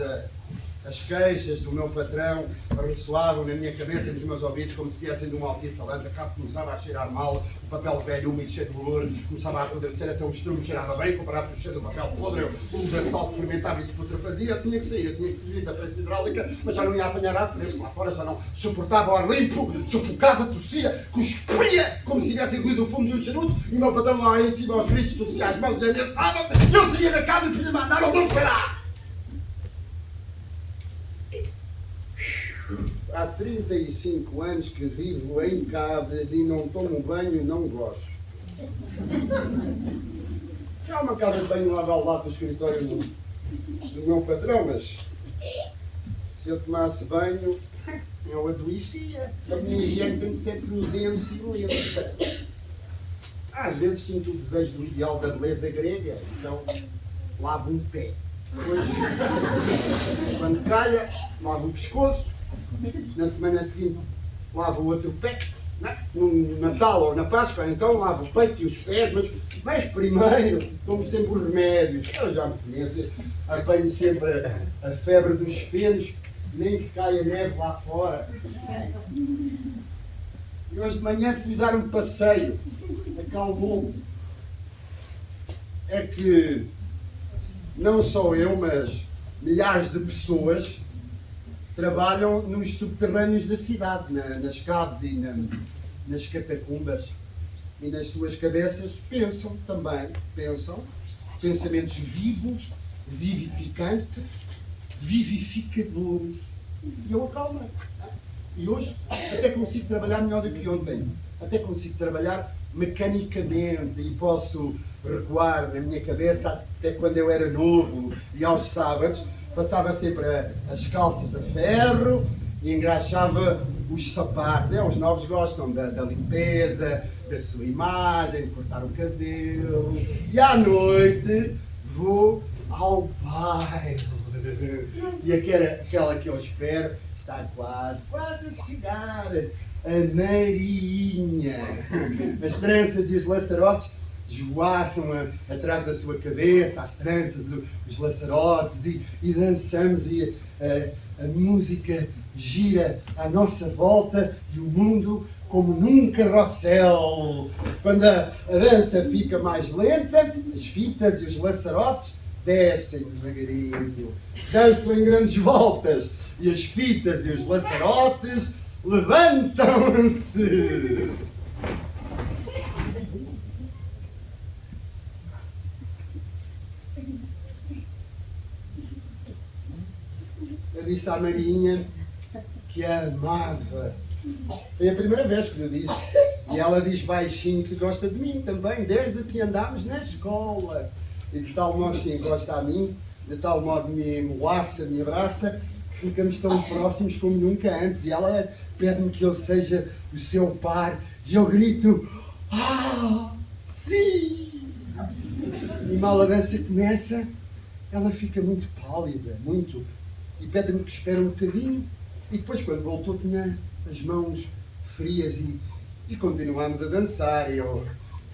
As queixas do meu patrão ressoavam na minha cabeça e nos meus ouvidos como se viessem de um altifalante. A cabo começava a cheirar mal, o papel velho, úmido, cheio de bolor, começava a apodrecer, até o estrume cheirava bem, comparado com o cheiro do papel podre, o da sal que fermentava e se putrefazia. Eu tinha que sair, eu tinha que fugir da prensa hidráulica, mas já não ia apanhar ar fresco lá fora, já não suportava o ar limpo, sufocava, tossia, cuspia, como se tivesse engolido o fundo de um charuto, e o meu patrão lá em cima aos gritos, tossia as mãos e ameaçava-me, e eu saía da casa e tinha mandar ao não parar. Há 35 anos que vivo em Cabras e não tomo banho, não gosto. Há uma casa de banho lá ao lado do escritório do meu patrão, mas se eu tomasse banho, eu adoecia. A minha higiene tem de ser prudente e lenta. Às vezes sinto o desejo do ideal da beleza grega, então lavo um pé. Depois, quando calha, lavo o pescoço. Na semana seguinte, lavo o outro pé, no Natal ou na Páscoa, então lavo o peito e os pés, mas primeiro tomo sempre os remédios. Eu já me conheço, apanho sempre a febre dos fenos, nem que caia neve lá fora. E hoje de manhã fui dar um passeio, acalmou-me. É que não só eu, mas milhares de pessoas trabalham nos subterrâneos da cidade, nas caves e nas catacumbas, e nas suas cabeças pensam pensamentos vivos, vivificantes, vivificadores. E eu acalmo. E hoje até consigo trabalhar melhor do que ontem, até consigo trabalhar mecanicamente e posso recuar na minha cabeça até quando eu era novo e aos sábados passava sempre as calças a ferro e engraxava os sapatos. Os novos gostam da limpeza, da sua imagem, de cortar o cabelo. E à noite vou ao baile. E aquela que eu espero está quase a chegar. A Marinha. As tranças e os laçarotes esvoaçam atrás da sua cabeça, as tranças, os laçarotes, e dançamos, e a música gira à nossa volta e o mundo como num carrossel. Quando a dança fica mais lenta, as fitas e os laçarotes descem devagarinho, dançam em grandes voltas, e as fitas e os laçarotes levantam-se. Eu disse à Marinha que a amava. Foi a primeira vez que lhe disse. E ela diz baixinho que gosta de mim também, desde que andámos na escola. E de tal modo se encosta a mim, de tal modo me emolaça, me abraça, que ficamos tão próximos como nunca antes. E ela pede-me que eu seja o seu par. E eu grito, sim! E mal a dança começa, ela fica muito pálida, muito... E pede-me que espere um bocadinho. E depois, quando voltou, tinha as mãos frias e continuámos a dançar. E eu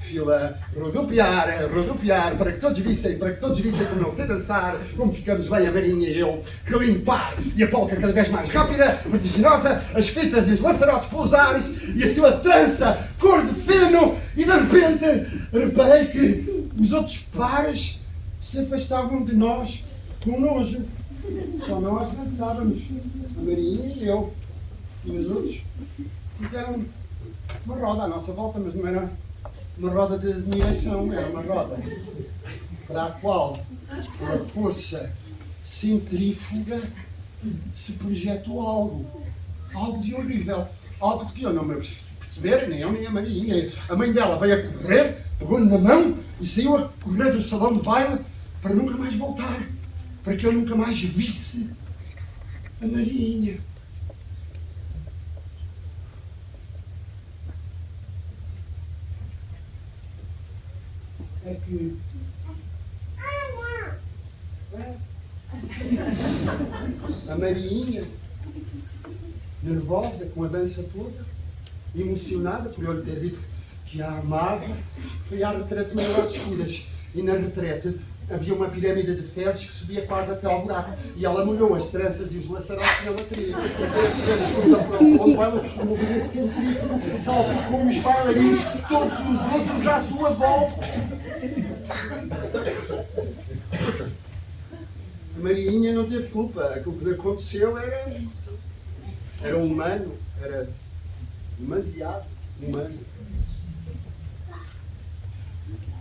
fui-la rodopiar, para que todos vissem como não sei dançar, como ficamos bem a Marinha e eu, que limpar. E a polca cada vez mais rápida, vertiginosa, as fitas e os laçarotes pelos ares, e a sua trança cor de feno. E de repente, reparei que os outros pares se afastavam de nós com nojo. Só nós dançávamos, a Marinha e eu. E os outros fizeram uma roda à nossa volta, mas não era uma roda de admiração, era uma roda para a qual a força centrífuga se projetou algo de horrível, algo que eu não me perceber, nem eu nem a Marinha. A mãe dela veio a correr, pegou-me na mão e saiu a correr do salão de baile para nunca mais voltar, para que eu nunca mais visse a Marinha. É que... A Marinha, nervosa com a dança toda, emocionada por eu lhe ter dito que a amava, foi à retrete nas escuras. E na retrete Havia uma pirâmide de fezes que subia quase até ao buraco. E ela molhou as tranças e os laçarotes na latrina. O movimento centrífugo salpicou os bailarinos, todos os outros à sua volta. A Mariinha não teve culpa. Aquilo que lhe aconteceu era humano. Era demasiado humano.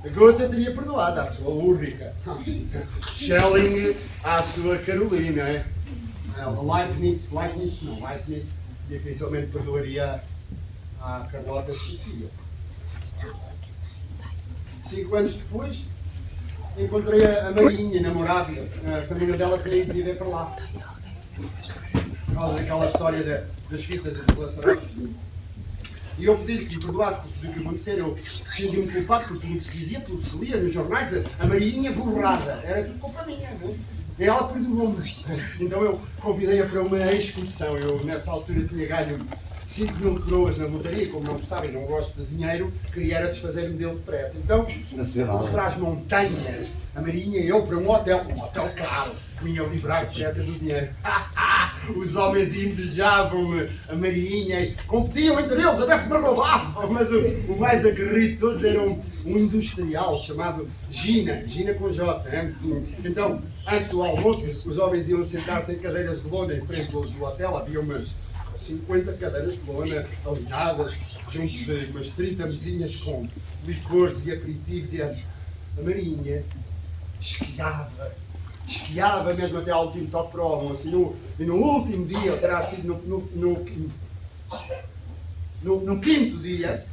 A Goethe teria perdoado à sua Ulrica, Schelling à sua Carolina, Leibniz dificilmente perdoaria à Carlota Sofia. 5 anos depois, encontrei a Mariinha na Morávia. A família dela queria ir viver para lá. Por causa daquela história das fitas e dos laçarotes. E eu pedi-lhe que me perdoasse por tudo o que aconteceu. Eu senti-me culpado por tudo o que se dizia, por tudo o que se lia nos jornais. A Mariinha borrada. Era tudo culpa minha, não é? E ela perdoou-me. Então eu convidei-a para uma excursão. Eu, nessa altura, tinha ganho 5.000 coroas na lotaria. Como não gostava e não gosto de dinheiro, queria era desfazer-me dele depressa. Então, fomos para as montanhas. A Mariinha e eu para um hotel caro, que me ia livrar depressa do dinheiro. Os homens invejavam-me, a Mariinha, e competiam entre eles a ver se me roubavam. Mas o mais aguerrido de todos era um industrial chamado Gina com J. Hein? Então, antes do almoço, os homens iam sentar-se em cadeiras de lona em frente do hotel. Havia umas 50 cadeiras de lona alinhadas, junto de umas 30 mesinhas com licores e aperitivos. E a Mariinha esquiava mesmo até ao último toque para o almoço. E no último dia, terá sido no quinto dia,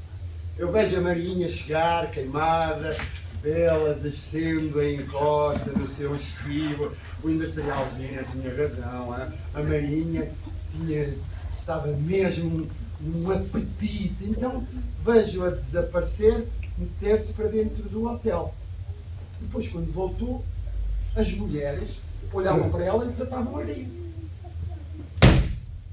eu vejo a Mariinha chegar, queimada, bela, descendo a encosta no seu esqui. O industrialzinho tinha razão. Hein? A Mariinha estava mesmo num apetite. Então vejo-a desaparecer, meter-se para dentro do hotel. Depois, quando voltou, as mulheres olhavam para ela e desatavam a rir.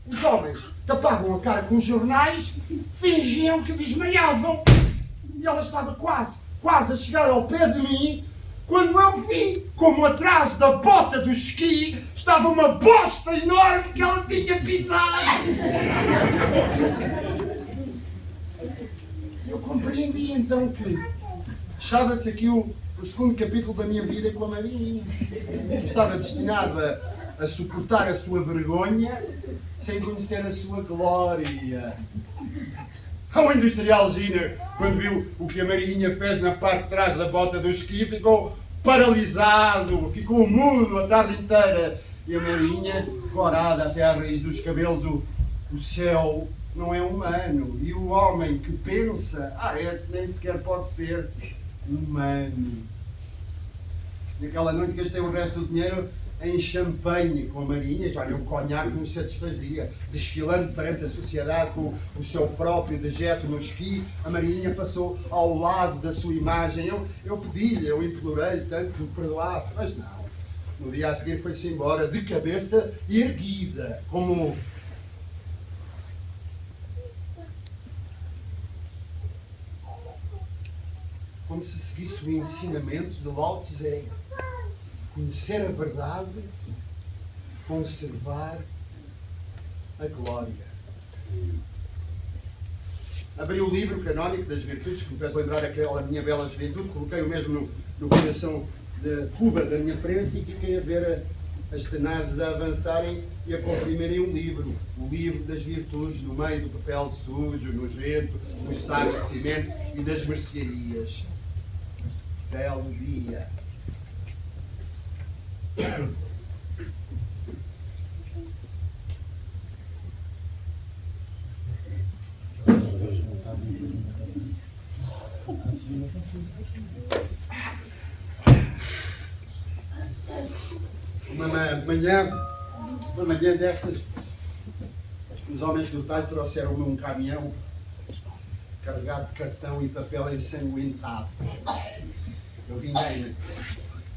Os homens tapavam a cara com os jornais, fingiam que desmaiavam. E ela estava quase a chegar ao pé de mim, quando eu vi como atrás da bota do esqui estava uma bosta enorme que ela tinha pisado. Eu compreendi então que fechava-se aqui o segundo capítulo da minha vida com a Mariinha. Eu estava destinado a suportar a sua vergonha sem conhecer a sua glória. O industrial Gina, quando viu o que a Mariinha fez na parte de trás da bota do esqui, ficou paralisado, ficou mudo a tarde inteira. E a Mariinha, corada até à raiz dos cabelos, o céu não é humano. E o homem que pensa, esse nem sequer pode ser humano. Naquela noite gastei o resto do dinheiro em champanhe com a Mariinha, já nem o conhaque nos satisfazia. Desfilando perante a sociedade com o seu próprio dejeto no esqui, a Mariinha passou ao lado da sua imagem. Eu pedi-lhe, eu implorei-lhe tanto que me perdoasse, mas não. No dia a seguir foi-se embora de cabeça erguida, como se seguisse o ensinamento de Lao Tse. Conhecer a verdade, conservar a glória. Abri o livro canónico das virtudes, que me fez lembrar aquela minha bela juventude, coloquei-o mesmo no coração de Cuba da minha prensa e fiquei a ver as tenazes a avançarem e a comprimirem um livro, o livro das virtudes, no meio do papel sujo, nojento, dos sacos de cimento e das mercearias. Belo dia. Uma manhã destas, os homens do talho trouxeram-me um caminhão carregado de cartão e papel ensanguentados. Eu vinguei-me.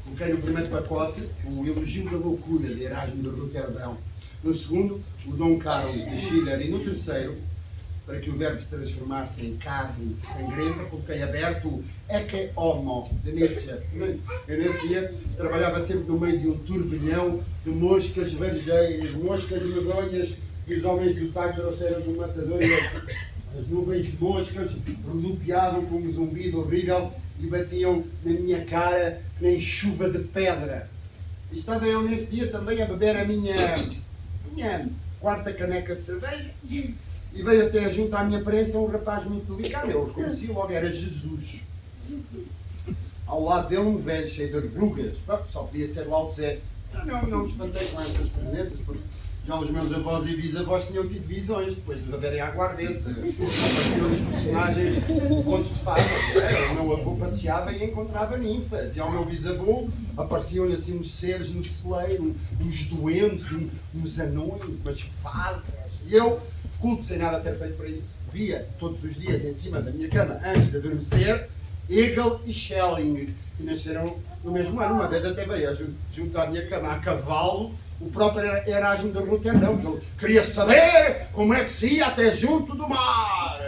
Coloquei no primeiro pacote o Elogio da Loucura, de Erasmo de Roterdão. No segundo, o Dom Carlos de Schiller. E no terceiro, para que o verbo se transformasse em carne sangrenta, coloquei aberto Ecce Homo, de Nietzsche. Eu nesse dia trabalhava sempre no meio de um turbilhão de moscas varjeiras, moscas medonhas, e os homens do Táxi trouxeram do matador e as nuvens de moscas rodopiavam com um zumbido horrível e batiam na minha cara que nem chuva de pedra. E estava eu nesse dia também a beber a minha quarta caneca de cerveja e veio até junto à minha prensa um rapaz muito delicado. Eu reconheci logo, era Jesus. Ao lado dele um velho cheio de verrugas. Bom, só podia ser Lao Tse. Não me espantei com estas presenças, porque já os meus avós e bisavós tinham tido visões, depois de beberem aguardente. Apareciam-lhes personagens de contos de fadas. O meu avô passeava e encontrava ninfas. E ao meu bisavô apareciam-lhe assim uns seres no celeiro, uns doentes, uns anões, umas fadas. E eu, culto sem nada ter feito para isso, via todos os dias em cima da minha cama, antes de adormecer, Hegel e Schelling, que nasceram no mesmo ano. Uma vez até veio junto à minha cama a cavalo o próprio Erasmo de Roterdão, que ele queria saber como é que se ia até junto do mar.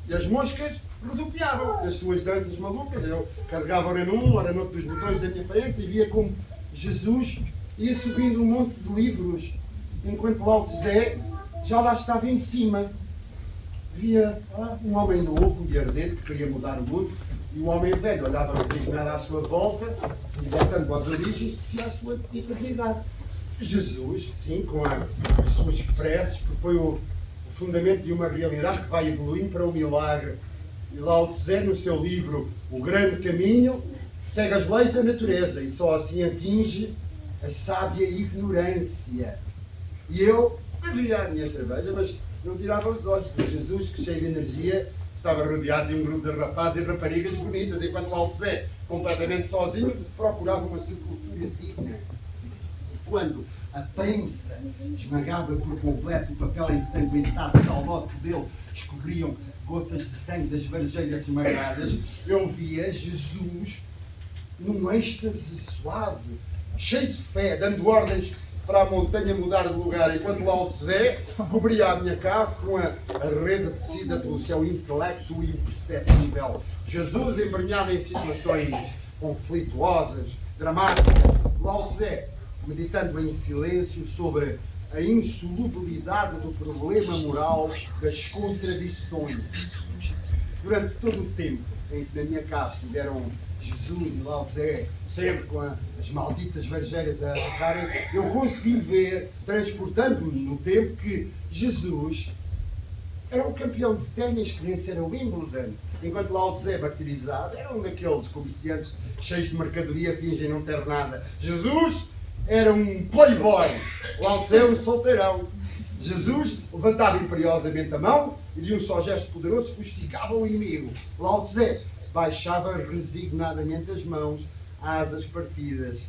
E as moscas rodopiavam as suas danças malucas. Eu carregava ora num, ora noutro dos botões da minha frente e via como Jesus ia subindo um monte de livros, enquanto Lao Tse já lá estava em cima. Via um homem novo e ardente que queria mudar o mundo, e o homem velho olhava resignado à sua volta e, voltando às origens, descia à sua eternidade. Jesus, sim, com as suas preces, propõe o fundamento de uma realidade que vai evoluindo para o milagre. E Lao Tse, no seu livro O Grande Caminho, segue as leis da natureza e só assim atinge a sábia ignorância. E eu bebia a minha cerveja, mas não tirava os olhos de Jesus, que cheio de energia, estava rodeado de um grupo de rapazes e raparigas bonitas, enquanto Lao Tse, completamente sozinho, procurava uma sepultura digna. E quando a prensa esmagava por completo o papel ensanguentado de modo que dele escorriam gotas de sangue das varjeiras esmagadas, eu via Jesus num êxtase suave, cheio de fé, dando ordens para a montanha mudar de lugar, enquanto Lao Tse cobria a minha cara com a rede tecida pelo seu intelecto imperceptível. Jesus embrenhado em situações conflituosas, dramáticas. Lao Tse meditando em silêncio sobre a insolubilidade do problema moral das contradições. Durante todo o tempo em que na minha casa estiveram Jesus e Lao Tse, sempre com as malditas varjeiras a atacarem, eu consegui ver, transportando-me no tempo, que Jesus era um campeão de ténis que vencera o Wimbledon, enquanto Lao Tse, martirizado, era um daqueles comerciantes cheios de mercadoria, fingem não ter nada. Jesus era um playboy, Lao Tse um solteirão. Jesus levantava imperiosamente a mão e de um só gesto poderoso fustigava o inimigo. Lao Tse baixava resignadamente as mãos, asas partidas.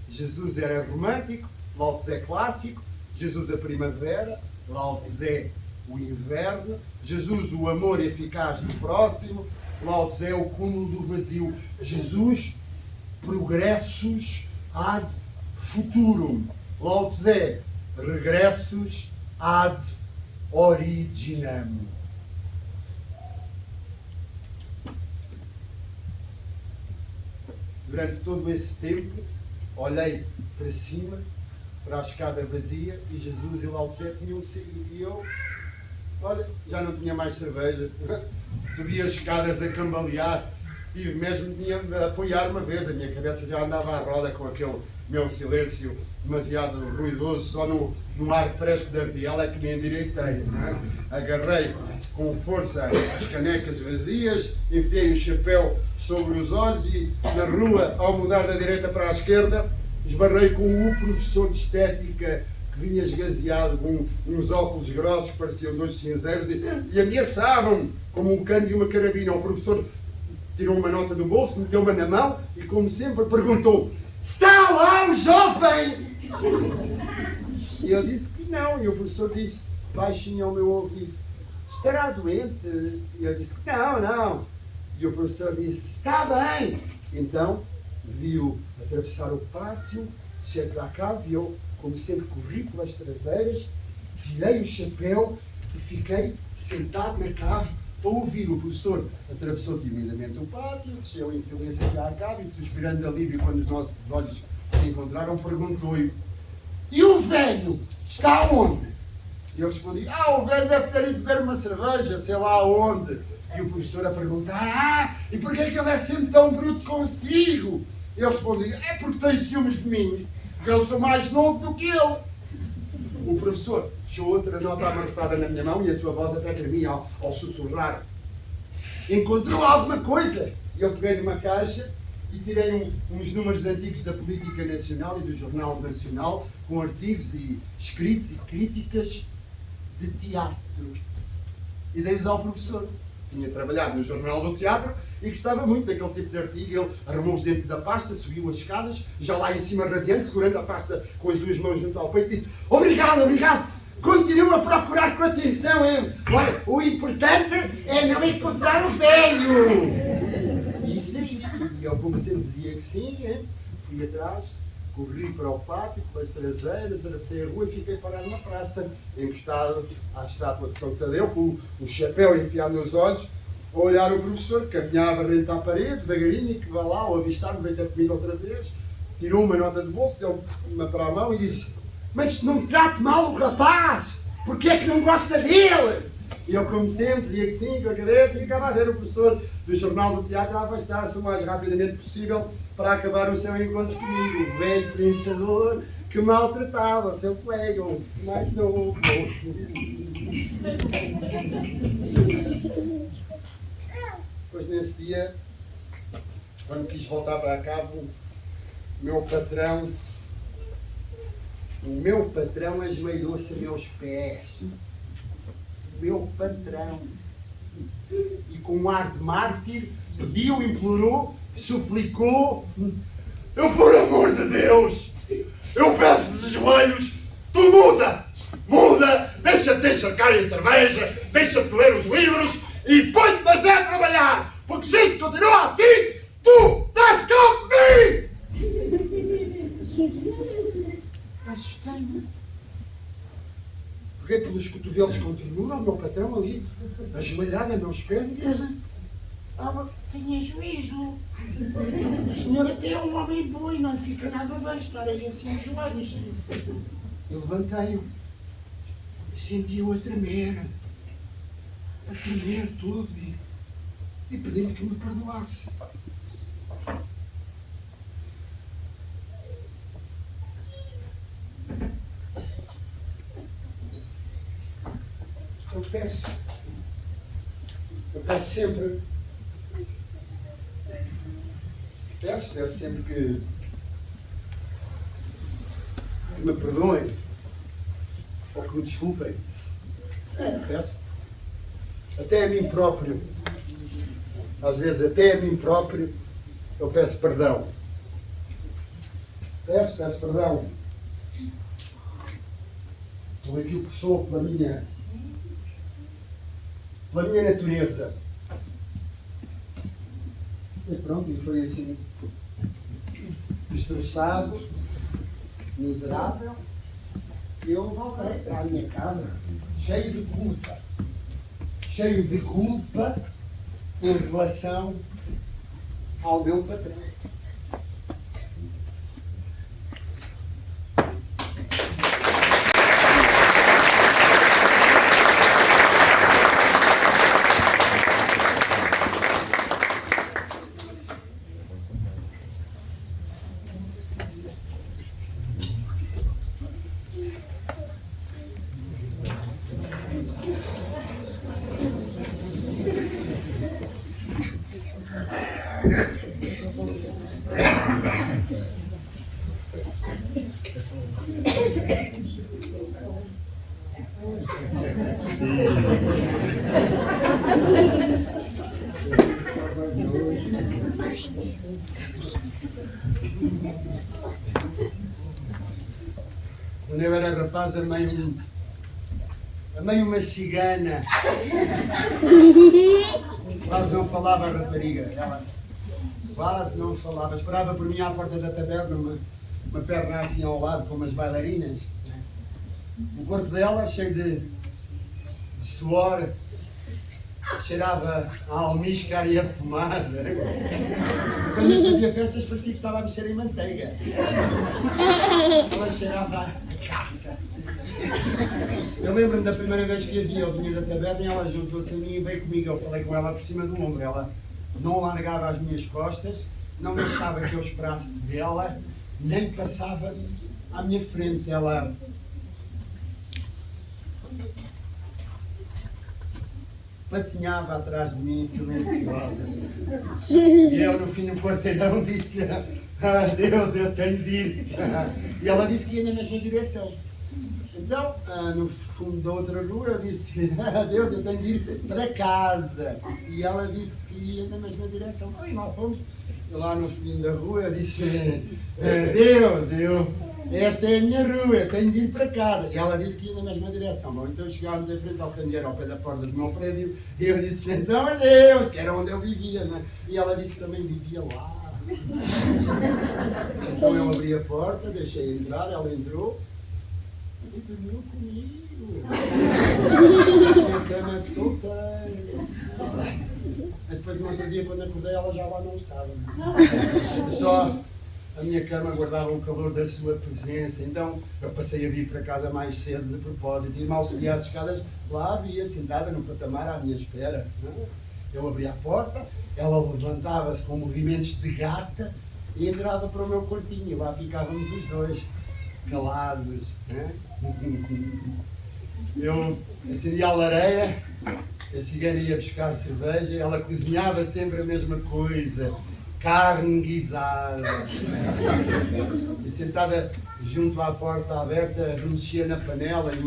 Jesus era romântico, Lao Tse clássico, Jesus a primavera, Lao Tse o inverno, Jesus o amor eficaz do próximo, Lao Tse o cúmulo do vazio, Jesus progressus ad futurum, Lao Tse regressus ad originam. Durante todo esse tempo, olhei para cima, para a escada vazia, e Jesus e Lao Tse tinham saído. E eu, olha, já não tinha mais cerveja, subia as escadas a cambalear, tive mesmo de me apoiar uma vez, a minha cabeça já andava à roda com aquele meu silêncio demasiado ruidoso, só no ar fresco da viela é que me endireitei, não é? Agarrei com força as canecas vazias, enfiei o chapéu sobre os olhos e na rua, ao mudar da direita para a esquerda, esbarrei com o professor de estética que vinha esgazeado com uns óculos grossos que pareciam dois cinzeiros e ameaçavam-me como um cano e uma carabina. O professor tirou uma nota do bolso, meteu-me na mão e, como sempre, perguntou: "Está lá o jovem?" E eu disse que não, e o professor disse baixinho ao meu ouvido: "Estará doente?" E eu disse que não. E o professor disse: "Está bem." Então vi-o atravessar o pátio, descer para cá, e eu, como sempre, corri pelas traseiras, tirei o chapéu E fiquei sentado na cave a ouvir. O professor atravessou timidamente o pátio, desceu em silêncio até à cave e, suspirando de alívio quando os nossos olhos se encontraram, perguntou-lhe: e o velho está onde? E eu respondi: o velho deve ter ido beber uma cerveja, sei lá onde. E o professor a perguntar: e porquê é que ele é sempre tão bruto consigo? E eu respondi: é porque tem ciúmes de mim, porque eu sou mais novo do que ele. O professor deixou outra nota amarrotada na minha mão e a sua voz até tremia ao sussurrar: encontrou alguma coisa? E eu peguei numa caixa e tirei uns números antigos da Política Nacional e do Jornal Nacional, com artigos e escritos e críticas de teatro. E dei-os ao professor. Tinha trabalhado no Jornal do Teatro e gostava muito daquele tipo de artigo. Ele arrumou-os dentro da pasta, subiu as escadas, já lá em cima radiante, segurando a pasta com as duas mãos junto ao peito, disse: obrigado, obrigado! Continua a procurar com atenção, hein? Olha, o importante é não encontrar o velho! Isso é isso. E eu, como sempre dizia que sim, hein? Fui atrás, corri para o pátio, pelas traseiras, atravessei a rua e fiquei parado na praça, encostado à estátua de São Tadeu, com o chapéu enfiado nos olhos, a olhar o professor, que caminhava rente à parede, devagarinho, e que vai lá, ao avistar-me, veio ter comigo outra vez, tirou uma nota de bolso, deu uma para a mão e disse: mas não trate mal o rapaz, porque é que não gosta dele? E eu, como sempre, dizia que sim, com a cabeça, e ficava a ver o professor do Jornal do Teatro a afastar-se o mais rapidamente possível para acabar o seu encontro comigo, o velho pensador que maltratava o seu colega, o mais novo. Pois nesse dia, quando quis voltar para cá, o meu patrão ajoelhou-se a meus pés. O meu patrão. E com um ar de mártir, pediu, implorou, suplicou: eu, por amor de Deus, eu peço de joelhos, tu muda, deixa-te encharcar em cerveja, deixa-te ler os livros e põe-te mas a trabalhar, porque se isto continua assim, tu estás cá comigo! Assustei-me. Peguei pelos cotovelos com ternura ao meu patrão ali, ajoelhado a meus pés, e disse: tenha juízo. O senhor até é um homem bom e não lhe fica nada bem estar aí assim aos joelhos. Eu levantei-o e senti-o a tremer todo, e pedi-lhe que me perdoasse. Eu peço sempre. Peço sempre que me perdoem ou que me desculpem. Peço. Até a mim próprio. Às vezes até a mim próprio eu peço perdão. Peço perdão por aquilo que sou, pela minha natureza. E pronto, e foi assim, destroçado, miserável, e eu voltei para a minha casa, cheio de culpa em relação ao meu patrão. Quando eu era rapaz, amei uma cigana. Quase não falava a rapariga. Ela quase não falava. Esperava por mim à porta da taberna, uma perna assim ao lado, com umas bailarinas. O corpo dela cheio de de suor, cheirava a almíscar e a pomada. Quando eu fazia festas parecia que estava a mexer em manteiga. Ela cheirava a caça. Eu lembro-me da primeira vez que a vi, eu vinha da taberna e ela juntou-se a mim e veio comigo. Eu falei com ela por cima do ombro. Ela não largava as minhas costas, não deixava que eu esperasse dela, nem passava à minha frente. Ela patinhava atrás de mim, silenciosa. E eu, no fim do quarteirão, disse: ah, Deus, eu tenho de ir. E ela disse que ia na mesma direção. Então, no fundo da outra rua, eu disse: ah, Deus, eu tenho de ir para casa. E ela disse que ia na mesma direção. E nós fomos. E lá no fim da rua, eu disse: Deus, esta é a minha rua, eu tenho de ir para casa. E ela disse que ia na mesma direção. Bom, então chegámos em frente ao candeeiro, ao pé da porta do meu prédio, e eu disse: então é Deus, que era onde eu vivia, né? E ela disse que também vivia lá. Então eu abri a porta, deixei entrar, ela entrou e dormiu comigo. Na cama de solteiro. E depois, no outro dia, quando acordei, ela já lá não estava. Só a minha cama guardava o calor da sua presença. Então eu passei a vir para casa mais cedo de propósito e mal subia as escadas, lá havia sentada no patamar à minha espera. Eu abria a porta, ela levantava-se com movimentos de gata e entrava para o meu quartinho e lá ficávamos os dois, calados. Eu acendia a lareira, a cigana ia buscar cerveja, ela cozinhava sempre a mesma coisa. Carne guisada. E sentada junto à porta aberta, remexia na panela e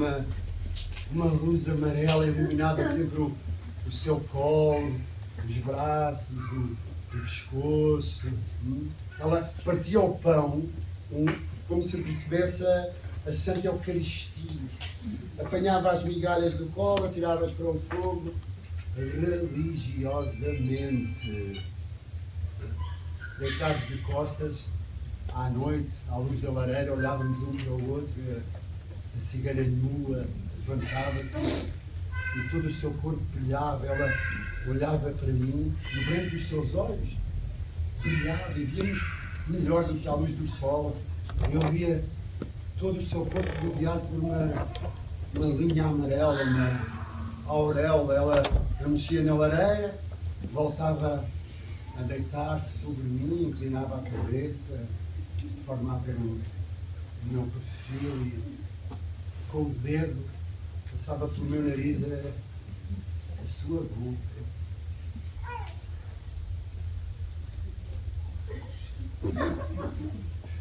uma luz amarela iluminava sempre o seu colo, os braços, o pescoço. Ela partia o pão como se recebesse a Santa Eucaristia. Apanhava as migalhas do colo, atirava-as para o fogo, religiosamente. Deitados de costas, à noite, à luz da lareira, olhávamos um para o outro, a cigana nua levantava-se e todo o seu corpo brilhava. Ela olhava para mim e o brilho dos seus olhos brilhava e víamos melhor do que a luz do sol. Eu via todo o seu corpo rodeado por uma linha amarela, uma auréola. Ela mexia na lareira, voltava a deitar-se sobre mim, inclinava a cabeça, de forma a ver o meu perfil e com o dedo passava pelo meu nariz a sua boca.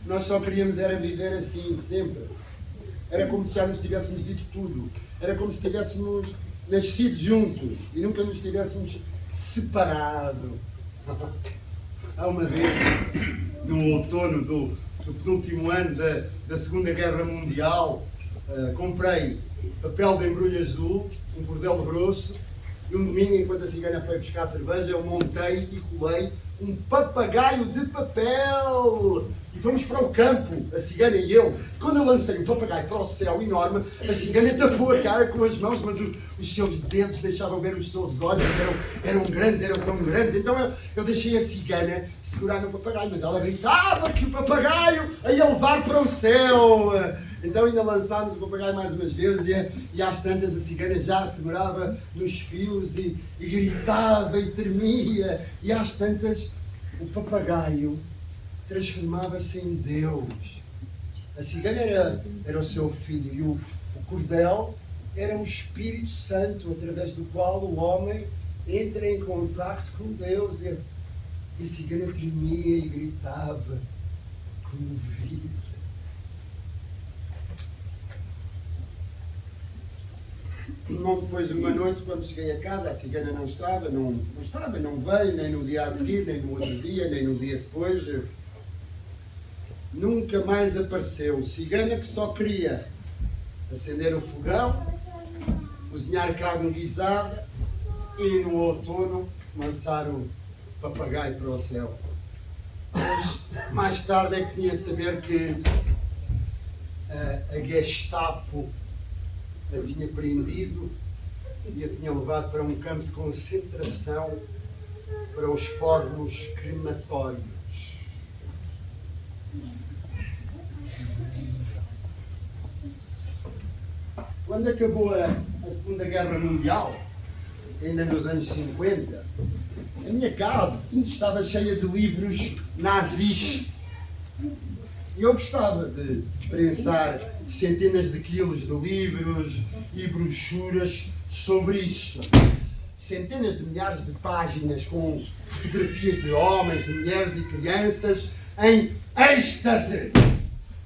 Nós só queríamos era viver assim, sempre. Era como se já nos tivéssemos dito tudo. Era como se tivéssemos nascido juntos e nunca nos tivéssemos separado. Há uma vez, no outono do penúltimo ano da Segunda Guerra Mundial, comprei papel de embrulho azul, um cordel grosso, e um domingo, enquanto a cigana foi buscar cerveja, eu montei e colei um papagaio de papel. E fomos para o campo, a cigana e eu. Quando eu lancei o papagaio para o céu enorme, a cigana tapou a cara com as mãos, mas os seus dedos deixavam ver os seus olhos, que eram grandes, eram tão grandes. Então eu deixei a cigana segurar no papagaio, mas ela gritava que o papagaio ia levar para o céu. Então ainda lançámos o papagaio mais umas vezes e às tantas a cigana já segurava nos fios e gritava e tremia. E às tantas o papagaio transformava-se em Deus. A cigana era o seu filho e o cordel era o Espírito Santo, através do qual o homem entra em contacto com Deus. E a cigana tremia e gritava, comovida. Depois de uma noite, quando cheguei a casa, a cigana não veio, nem no dia a seguir, nem no outro dia, nem no dia depois. Nunca mais apareceu. Cigana que só queria acender o fogão, cozinhar carne guisada e no outono lançar o papagaio para o céu. Mas mais tarde é que vinha saber que a Gestapo a tinha prendido e a tinha levado para um campo de concentração, para os fornos crematórios. Quando acabou a Segunda Guerra Mundial, ainda nos anos 50, a minha casa estava cheia de livros nazis. E eu gostava de prensar centenas de quilos de livros e brochuras sobre isso. Centenas de milhares de páginas com fotografias de homens, de mulheres e crianças em êxtase.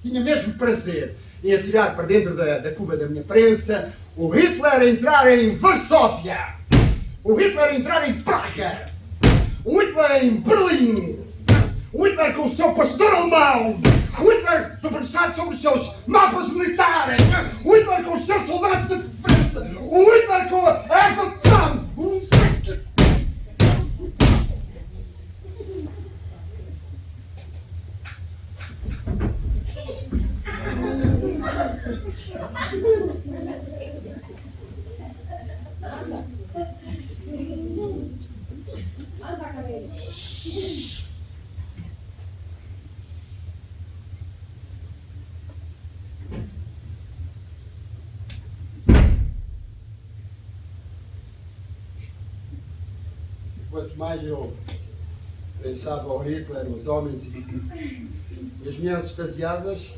Tinha mesmo prazer em atirar para dentro da cuba da minha prensa o Hitler a entrar em Varsóvia, o Hitler a entrar em Praga, o Hitler em Berlim, o Hitler com o seu pastor alemão, o Hitler debruçado sobre os seus mapas militares, o Hitler com os seus soldados de frente, o Hitler com a Eva Braun, quanto mais eu pensava ao Hitler, os homens e as minhas extasiadas,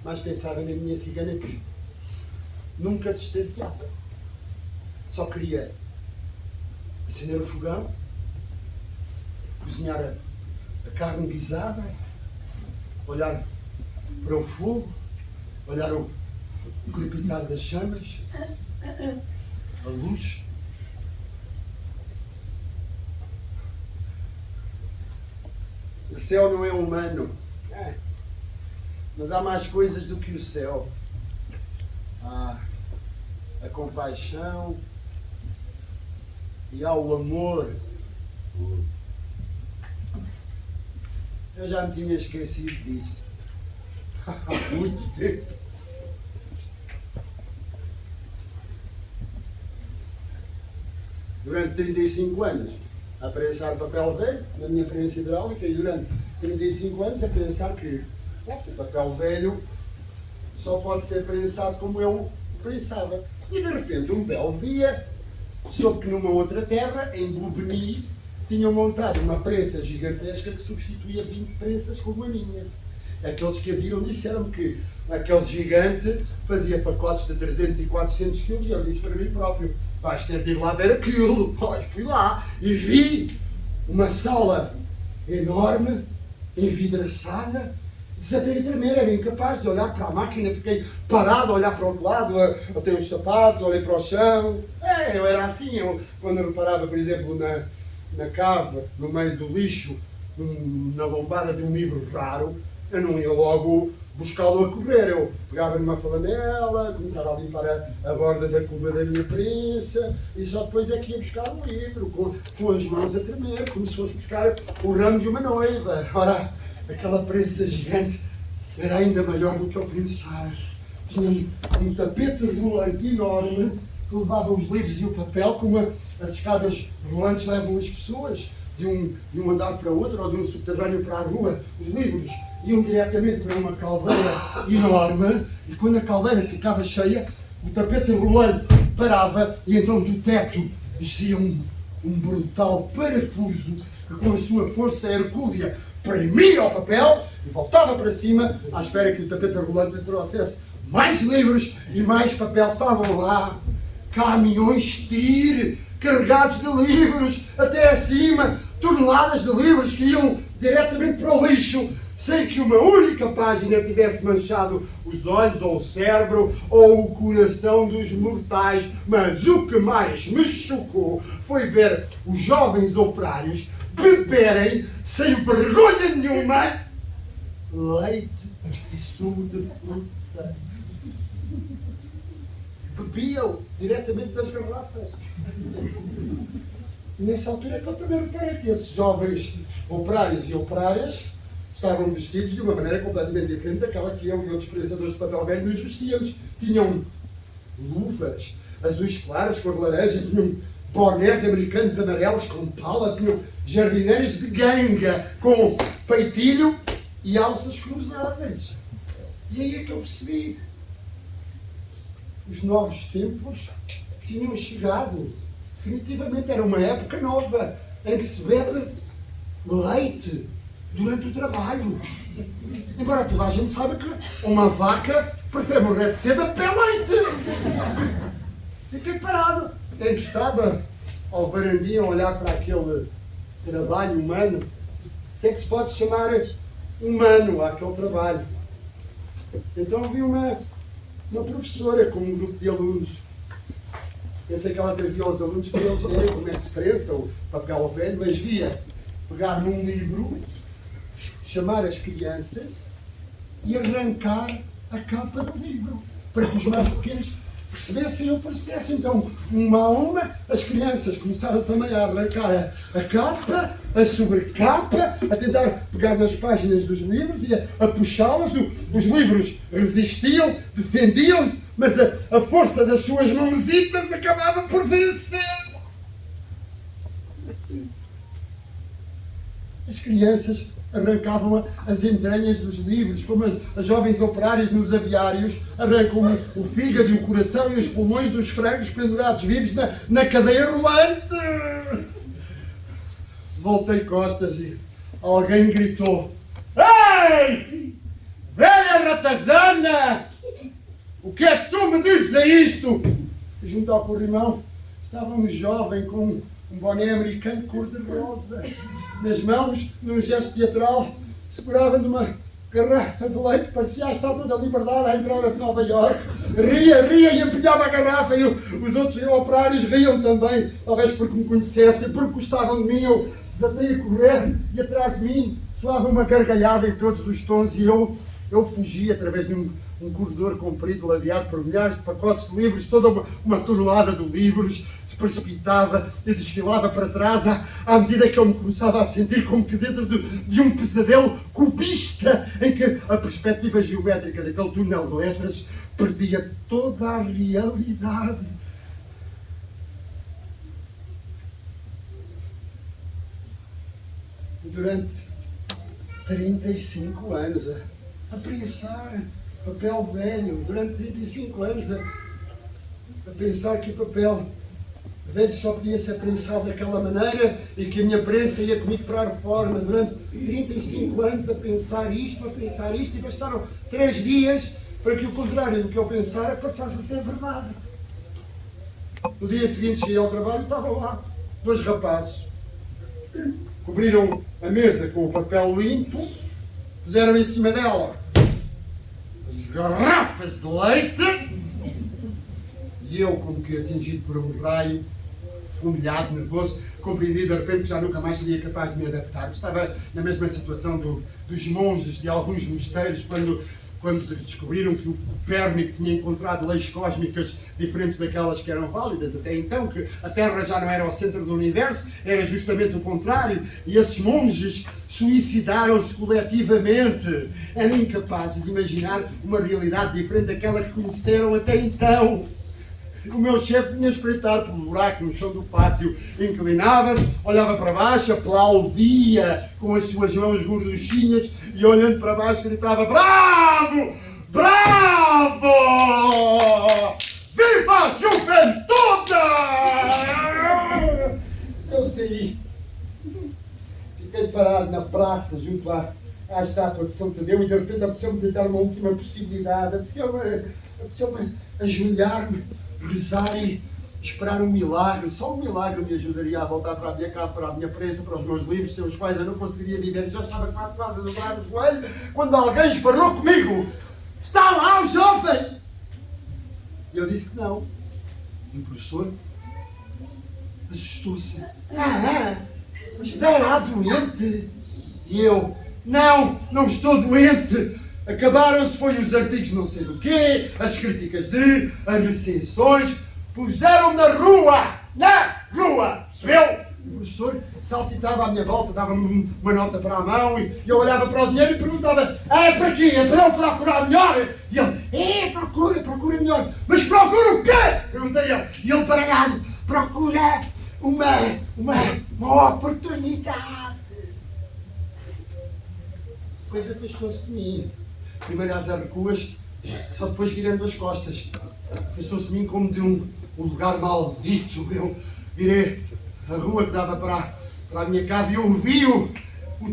mais pensava na minha cigana que nunca se extasiava. Só queria acender o fogão, cozinhar a carne guisada, olhar para o fogo, olhar o crepitar das chamas, a luz. O céu não é humano, mas há mais coisas do que o céu. Há a compaixão e há o amor. Eu já me tinha esquecido disso há muito tempo. Durante 35 anos a prensar papel velho na minha prensa hidráulica e durante 35 anos a pensar que o papel velho só pode ser prensado como eu pensava. E de repente, um belo dia, soube que numa outra terra, em Bobigny, tinham montado uma prensa gigantesca que substituía 20 prensas como a minha. Aqueles que a viram disseram-me que aquele gigante fazia pacotes de 300 e 400 quilos e eu disse para mim próprio: vais ter de ir lá ver aquilo. Pois fui lá e vi uma sala enorme, envidraçada, desatei a tremer, era incapaz de olhar para a máquina, fiquei parado a olhar para o outro lado, até os sapatos, olhei para o chão. Eu era assim, quando eu reparava, por exemplo, na cave, no meio do lixo, na lombada de um livro raro, eu não ia logo buscá-lo a correr. Eu pegava numa flanela, começava a limpar a borda da cuba da minha prensa e só depois é que ia buscar o livro, com as mãos a tremer, como se fosse buscar o ramo de uma noiva. Ora, aquela prensa gigante era ainda maior do que eu pensar. Tinha um tapete rolante enorme que levava os livros e o papel, como as escadas rolantes levam as pessoas de um andar para outro ou de um subterrâneo para a rua. Os livros iam diretamente para uma caldeira enorme e quando a caldeira ficava cheia, o tapete rolante parava e então do teto descia um brutal parafuso que com a sua força hercúlea premia o papel e voltava para cima à espera que o tapete rolante lhe trouxesse mais livros e mais papel. Estavam lá caminhões TIR carregados de livros até acima, toneladas de livros que iam diretamente para o lixo, sem que uma única página tivesse manchado os olhos ou o cérebro ou o coração dos mortais. Mas o que mais me chocou foi ver os jovens operários beberem, sem vergonha nenhuma, leite e sumo de fruta. Bebiam diretamente das garrafas. E nessa altura que eu também reparei que esses jovens operários e operárias estavam vestidos de uma maneira completamente diferente daquela que eu e outros prensadores de papel velho nos vestíamos. Tinham luvas azuis claras, cor laranja, tinham bonés americanos amarelos com pala, tinham jardineiros de ganga com peitilho e alças cruzadas. E aí é que eu percebi. Os novos tempos tinham chegado. Definitivamente era uma época nova em que se bebe leite durante o trabalho. Embora toda a gente saiba que uma vaca prefere morrer de sede a pé leite. Fiquei parado, encostada ao varandinho a olhar para aquele trabalho humano. Se é que se pode chamar humano aquele trabalho. Então vi uma professora com um grupo de alunos. Pensei que ela trazia aos alunos para eles verem como é que se prensa o papel velho, mas via pegar num livro, chamar as crianças e arrancar a capa do livro, para que os mais pequenos percebessem o processo. Então, uma a uma, as crianças começaram também a arrancar a capa, a sobrecapa, a tentar pegar nas páginas dos livros e a puxá-las. Os livros resistiam, defendiam-se, mas a força das suas mãozitas acabava por vencer. As crianças arrancavam as entranhas dos livros, como as jovens operárias nos aviários arrancam o fígado e o coração e os pulmões dos frangos pendurados vivos na cadeia rolante. Voltei costas e alguém gritou: "Ei! Velha ratazana! O que é que tu me dizes a isto?" E junto ao corrimão estava um jovem com um boné americano cor-de-rosa. Nas mãos, num gesto teatral, segurava numa garrafa de leite, parecia a Estátua da Liberdade à entrada de Nova Iorque. Ria e empenhava a garrafa, e os outros operários riam também, talvez porque me conhecessem, porque gostavam de mim. Eu desatei a correr e atrás de mim soava uma gargalhada em todos os tons e eu fugi através de um corredor comprido, ladeado por milhares de pacotes de livros, toda uma tonelada de livros. Se precipitava e desfilava para trás à medida que eu me começava a sentir como que dentro de um pesadelo cubista em que a perspectiva geométrica daquele túnel de letras perdia toda a realidade. Durante 35 anos a pensar papel velho, durante 35 anos a pensar que o papel velho só podia ser prensado daquela maneira e que a minha prensa ia comigo para a reforma. Durante 35 anos a pensar isto, e bastaram 3 dias para que o contrário do que eu pensara passasse a ser verdade. No dia seguinte cheguei ao trabalho e estavam lá 2 rapazes. Cobriram a mesa com o papel limpo, puseram em cima dela as garrafas de leite e eu, como que atingido por um raio, humilhado, nervoso, compreendi de repente que já nunca mais seria capaz de me adaptar. Estava na mesma situação dos monges de alguns mosteiros quando descobriram que o Copérnico tinha encontrado leis cósmicas diferentes daquelas que eram válidas até então, que a Terra já não era o centro do universo, era justamente o contrário, e esses monges suicidaram-se coletivamente. Eram incapazes de imaginar uma realidade diferente daquela que conheceram até então. O meu chefe vinha espreitar pelo buraco no chão do pátio, inclinava-se, olhava para baixo, aplaudia com as suas mãos gorduchinhas e olhando para baixo gritava: "Bravo! Bravo! Viva a juventude!" Eu saí. Fiquei parado na praça junto à estátua de São Tadeu e de repente apeteceu-me tentar uma última possibilidade. Apeteceu-me ajoelhar-me, rezar e esperar um milagre. Só um milagre me ajudaria a voltar para a minha casa, para a minha prensa, para os meus livros, sem os quais eu não conseguiria viver. Já estava quase a dobrar o joelho quando alguém esbarrou comigo: "Está lá o jovem!" E eu disse que não. E o professor assustou-se: "Estará doente?" E eu: Não estou doente. Acabaram-se foi os artigos não sei do quê, as críticas as recensões, puseram-me na rua, percebeu? O professor saltitava à minha volta, dava-me uma nota para a mão e eu olhava para o dinheiro e perguntava: "É para quê? É para eu procurar melhor?" E ele: "Procura melhor." "Mas procura o quê?" Eu perguntei a ele, e ele parado procura uma oportunidade. Depois afastou-se de mim. Primeiro às recuas, só depois virando as costas. Afastou-se de mim como de um lugar maldito. Eu virei a rua que dava para a minha casa e ouvi-o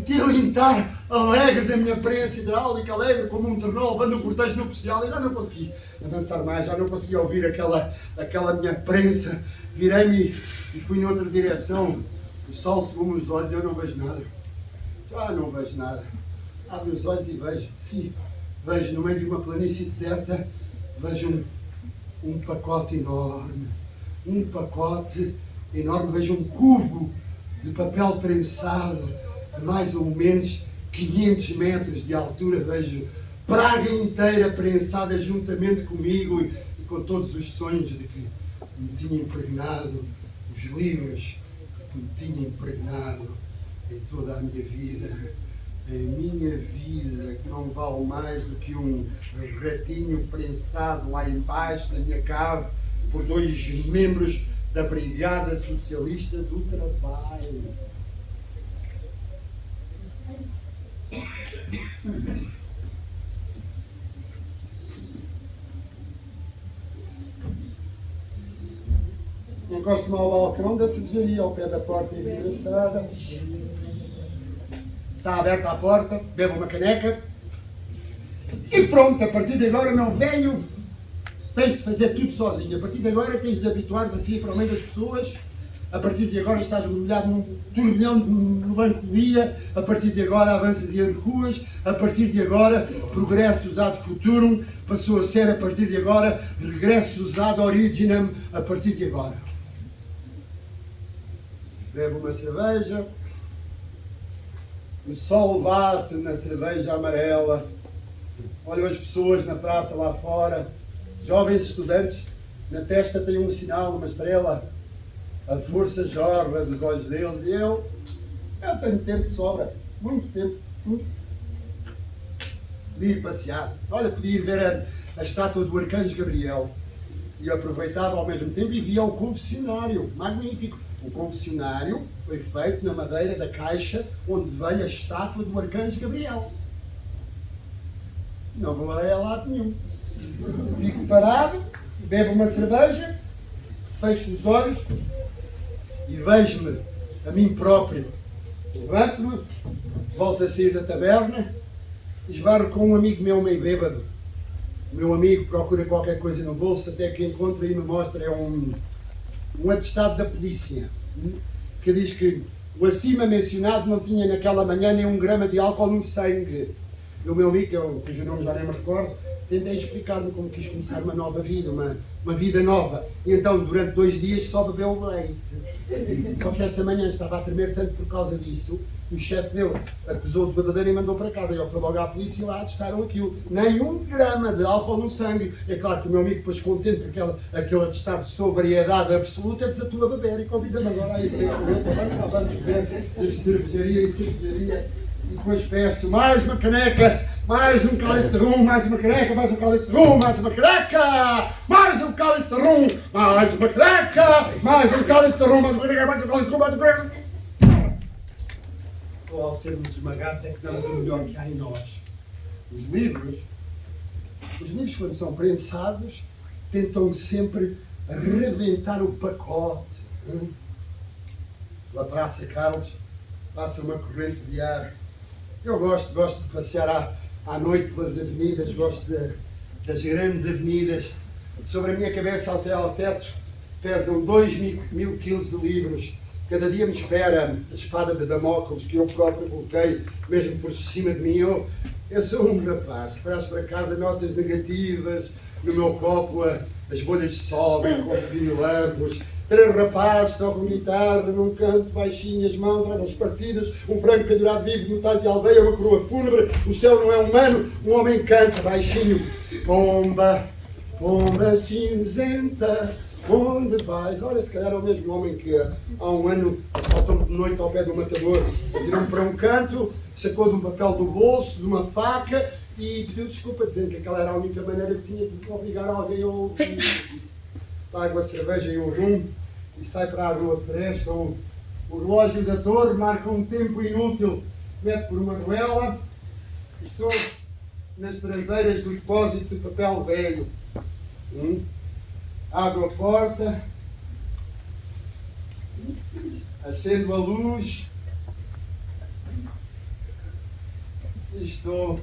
tilintar alegre da minha prensa hidráulica, alegre como um tornol, levando o cortejo nupcial. Eu já não consegui avançar mais, já não consegui ouvir aquela minha prensa. Virei-me e fui noutra direção. O sol cegou-me os olhos e eu não vejo nada. Já não vejo nada. Abro os olhos e vejo, sim, vejo no meio de uma planície deserta, vejo um pacote enorme. Um pacote enorme, vejo um cubo de papel prensado de mais ou menos 500 metros de altura. Vejo Praga inteira prensada juntamente comigo e com todos os sonhos de que me tinha impregnado, os livros que me tinha impregnado em toda a minha vida. A minha vida, que não vale mais do que um ratinho prensado lá embaixo na minha cave por 2 membros da Brigada Socialista do Trabalho. Encosto-me ao balcão da cervejaria, ao pé da porta envidraçada. Está aberta a porta, bebo uma caneca e pronto, a partir de agora, meu velho, tens de fazer tudo sozinho. A partir de agora tens de habituar-te a sair para o meio das pessoas. A partir de agora estás mergulhado num turbilhão de melancolia. A partir de agora avanças e recuas. A partir de agora, progressus ad futurum passou a ser, a partir de agora, regressus ad originem, a partir de agora. Bebo uma cerveja. O sol bate na cerveja amarela. Olho as pessoas na praça lá fora. Jovens estudantes. Na testa tem um sinal, uma estrela. A força jorra dos olhos deles. E eu tenho tempo de sobra. Muito tempo. Podia ir passear. Olha, podia ir ver a estátua do Arcanjo Gabriel. E aproveitava ao mesmo tempo e via o confessionário. Magnífico. O confessionário foi feito na madeira da caixa onde veio a estátua do Arcanjo Gabriel. Não vou a lado nenhum. Fico parado, bebo uma cerveja, fecho os olhos e vejo-me a mim próprio. Levanto-me, volto a sair da taberna, esbarro com um amigo meu meio bêbado. O meu amigo procura qualquer coisa no bolso até que encontra e me mostra um atestado da polícia que diz que o acima mencionado não tinha naquela manhã nem 1 grama de álcool no sangue. E o meu amigo, cujo nome já nem me recordo, tentei explicar-me como quis começar uma nova vida, uma vida nova. E então, durante 2 dias, só bebeu leite. Só que essa manhã estava a tremer tanto por causa disso, que o chefe dele acusou de bebedeira e mandou para casa. E eu fui logo à polícia e lá atestaram aquilo. Nem 1 grama de álcool no sangue. É claro que o meu amigo, depois contente por aquele atestado de sobriedade absoluta, desatou a beber e convida-me agora a ir beber com ele. Vamos beber de cervejaria em cervejaria. E depois peço mais uma caneca, mais um cálice de rum, mais uma caneca, mais um cálice de rum, mais uma caneca, mais um cálice de rum, mais uma caneca, mais um cálice de rum, mais uma caneca, mais um cálice de rum, mais uma caneca. Só ao sermos esmagados é que damos o melhor que há em nós. Os livros quando são prensados, tentam sempre arrebentar o pacote. Pela Praça Carlos passa uma corrente de ar. Eu gosto de passear à noite pelas avenidas, gosto das grandes avenidas. Sobre a minha cabeça até ao teto pesam 2.000 quilos de livros. Cada dia me espera a espada de Damócles que eu próprio coloquei mesmo por cima de mim. Eu sou um rapaz que traz para casa notas negativas, no meu copo as bolhas sobem com pirilampos. 3 rapazes tocam guitarra num canto, baixinho, as mãos, traz as partidas, um frango pendurado vivo no talho de aldeia, uma coroa fúnebre, o céu não é humano, um homem canta baixinho. Pomba, pomba cinzenta, onde vais? Olha, se calhar é o mesmo homem que há um ano assaltou-me de noite ao pé do matador, tirou-me para um canto, sacou de um papel do bolso, de uma faca e pediu desculpa, dizendo que aquela era a única maneira que tinha de obrigar alguém a ouvir. pago a cerveja e o rum e sai para a rua fresca. O relógio da torre marca um tempo inútil, mete por uma goela. Estou nas traseiras do depósito de papel velho. Abro a porta, acendo a luz e estou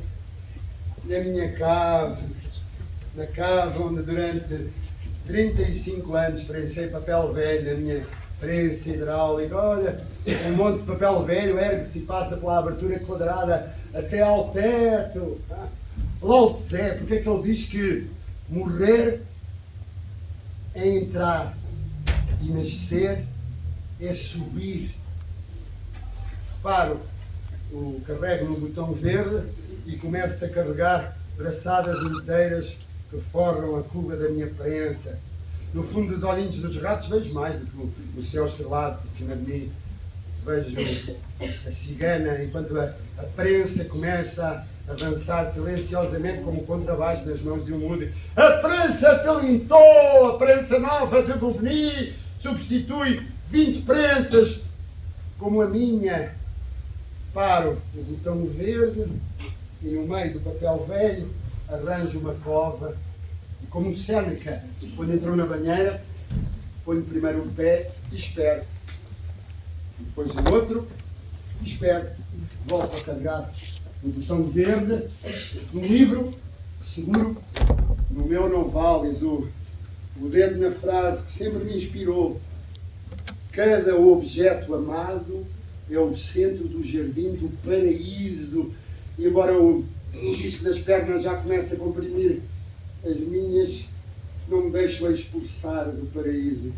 na minha cave, na cave onde durante 35 anos prensei papel velho na minha prensa hidráulica. Olha, um monte de papel velho ergue-se e passa pela abertura quadrada até ao teto. Lao Tse, porque é que ele diz que morrer é entrar e nascer é subir? Reparo, carrego no botão verde e começo a carregar braçadas inteiras que forram a cuba da minha prensa. No fundo dos olhinhos dos ratos vejo mais do que o céu estrelado por cima de mim. Vejo a cigana enquanto a prensa começa a avançar silenciosamente como um contrabaixo nas mãos de um músico. A prensa talentou, a prensa nova de Bobigny substitui 20 prensas como a minha. Paro o botão verde e no meio do papel velho arranjo uma cova. E como Séneca, quando entrou na banheira, ponho primeiro um pé e espero. Depois o outro e espero. Volto a carregar um botão verde, um livro que seguro no meu não vales, o dedo na frase que sempre me inspirou. Cada objeto amado é o centro do jardim do paraíso. E embora o disco das pernas já comece a comprimir as minhas, não me deixo expulsar do paraíso.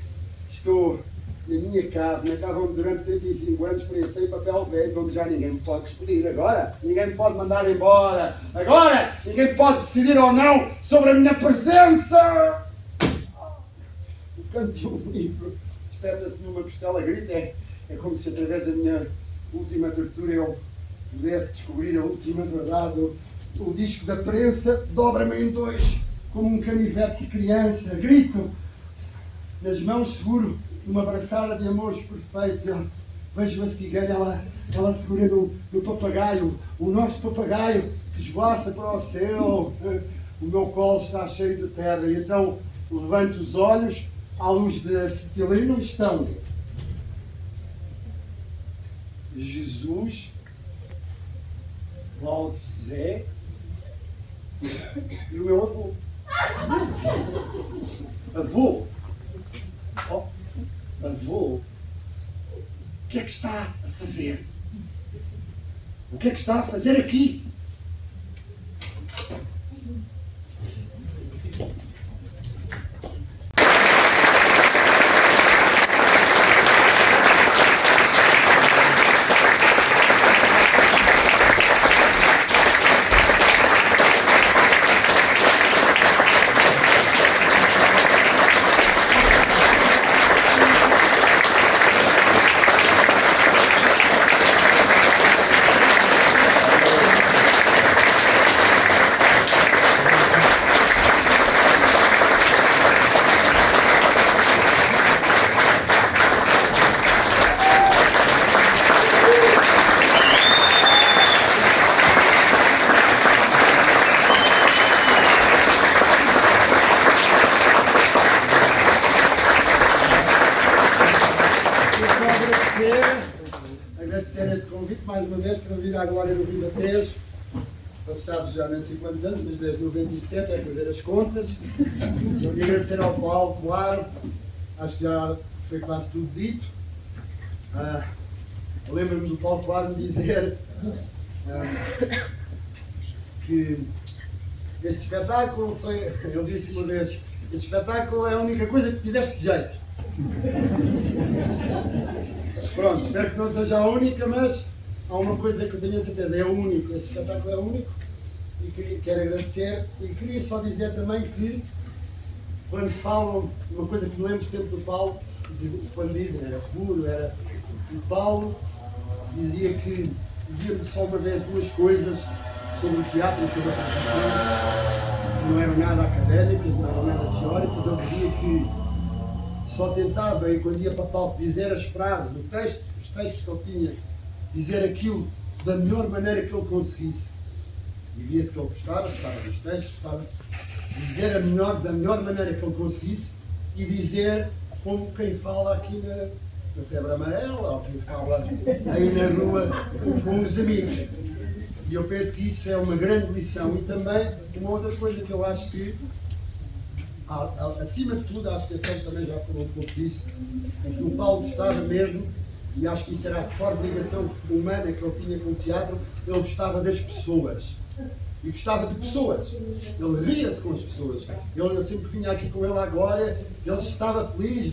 Estou na minha cave, na cave onde durante 35 anos prensei papel velho, onde já ninguém me pode despedir. Agora, ninguém me pode mandar embora. Agora, ninguém pode decidir ou não sobre a minha presença. O canto de um livro espeta-se numa costela, grita. É como se através da minha última tortura eu pudesse descobrir a última verdade. O disco da prensa dobra-me em dois, como um canivete de criança. Grito, nas mãos seguro uma braçada de amores perfeitos. Eu vejo a cigana, ela segura no papagaio, o nosso papagaio que esvoaça para o céu. O meu colo está cheio de terra e então levanto os olhos à luz de acetileno e estão Jesus, Lao Tse e o meu avô. Avô? Oh, avô? O que é que está a fazer? O que é que está a fazer aqui? Agradecer este convite mais uma vez para vir à Glória do Ribatejo, passados já nem sei quantos anos, mas desde 97, é fazer as contas. E agradecer ao Paulo, claro, acho que já foi quase tudo dito. Lembro-me do Paulo, claro, me dizer que este espetáculo foi, ele disse uma vez, este espetáculo é a única coisa que fizeste de jeito. Pronto, espero que não seja a única, mas há uma coisa que eu tenho a certeza, é o único, este espetáculo é o único e quero agradecer e queria só dizer também que quando falam, uma coisa que me lembro sempre do Paulo, quando dizem, era puro, era o Paulo dizia-me só uma vez duas coisas sobre o teatro e sobre a profissão, que não eram nada académicas, não eram nada teóricas. Ele dizia que só tentava, e quando ia para palco, dizer as frases, os textos que ele tinha, dizer aquilo da melhor maneira que ele conseguisse. E via-se que ele gostava dos textos, gostava de dizer da melhor maneira que ele conseguisse e dizer como quem fala aqui na Febre Amarela, ou quem fala aí na rua com os amigos. E eu penso que isso é uma grande lição. E também uma outra coisa que eu acho que, acima de tudo, acho que a Sandra também já falou um pouco disso, é que o Paulo gostava mesmo, e acho que isso era a forte ligação humana que ele tinha com o teatro, ele gostava das pessoas. E gostava de pessoas. Ele ria-se com as pessoas. Eu sempre vinha aqui com ele agora, ele estava feliz,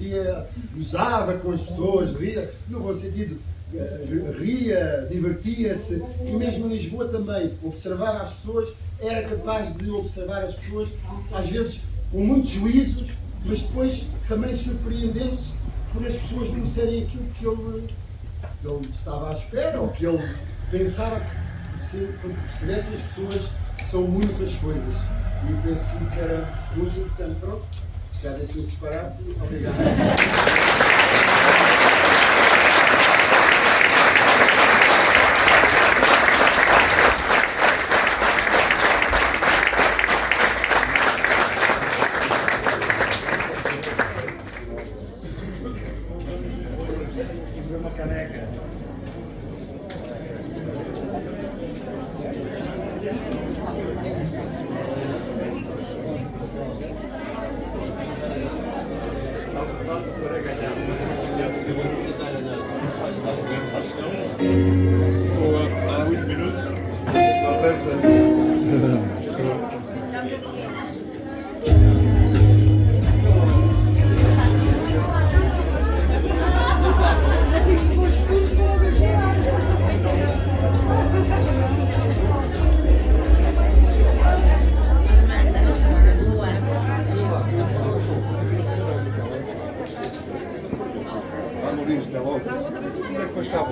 gozava com as pessoas, ria, no bom sentido, ria, divertia-se. E mesmo em Lisboa também, observar as pessoas, era capaz de observar as pessoas, às vezes com muitos juízos, mas depois também surpreendendo-se por as pessoas não serem aquilo que ele estava à espera, ou que ele pensava por perceber que as pessoas são muitas coisas. E eu penso que isso era muito importante. Pronto, se calhar deixem os disparados e obrigado. Há 8 minutos. Vamos ver, está logo. Como é que foi cá,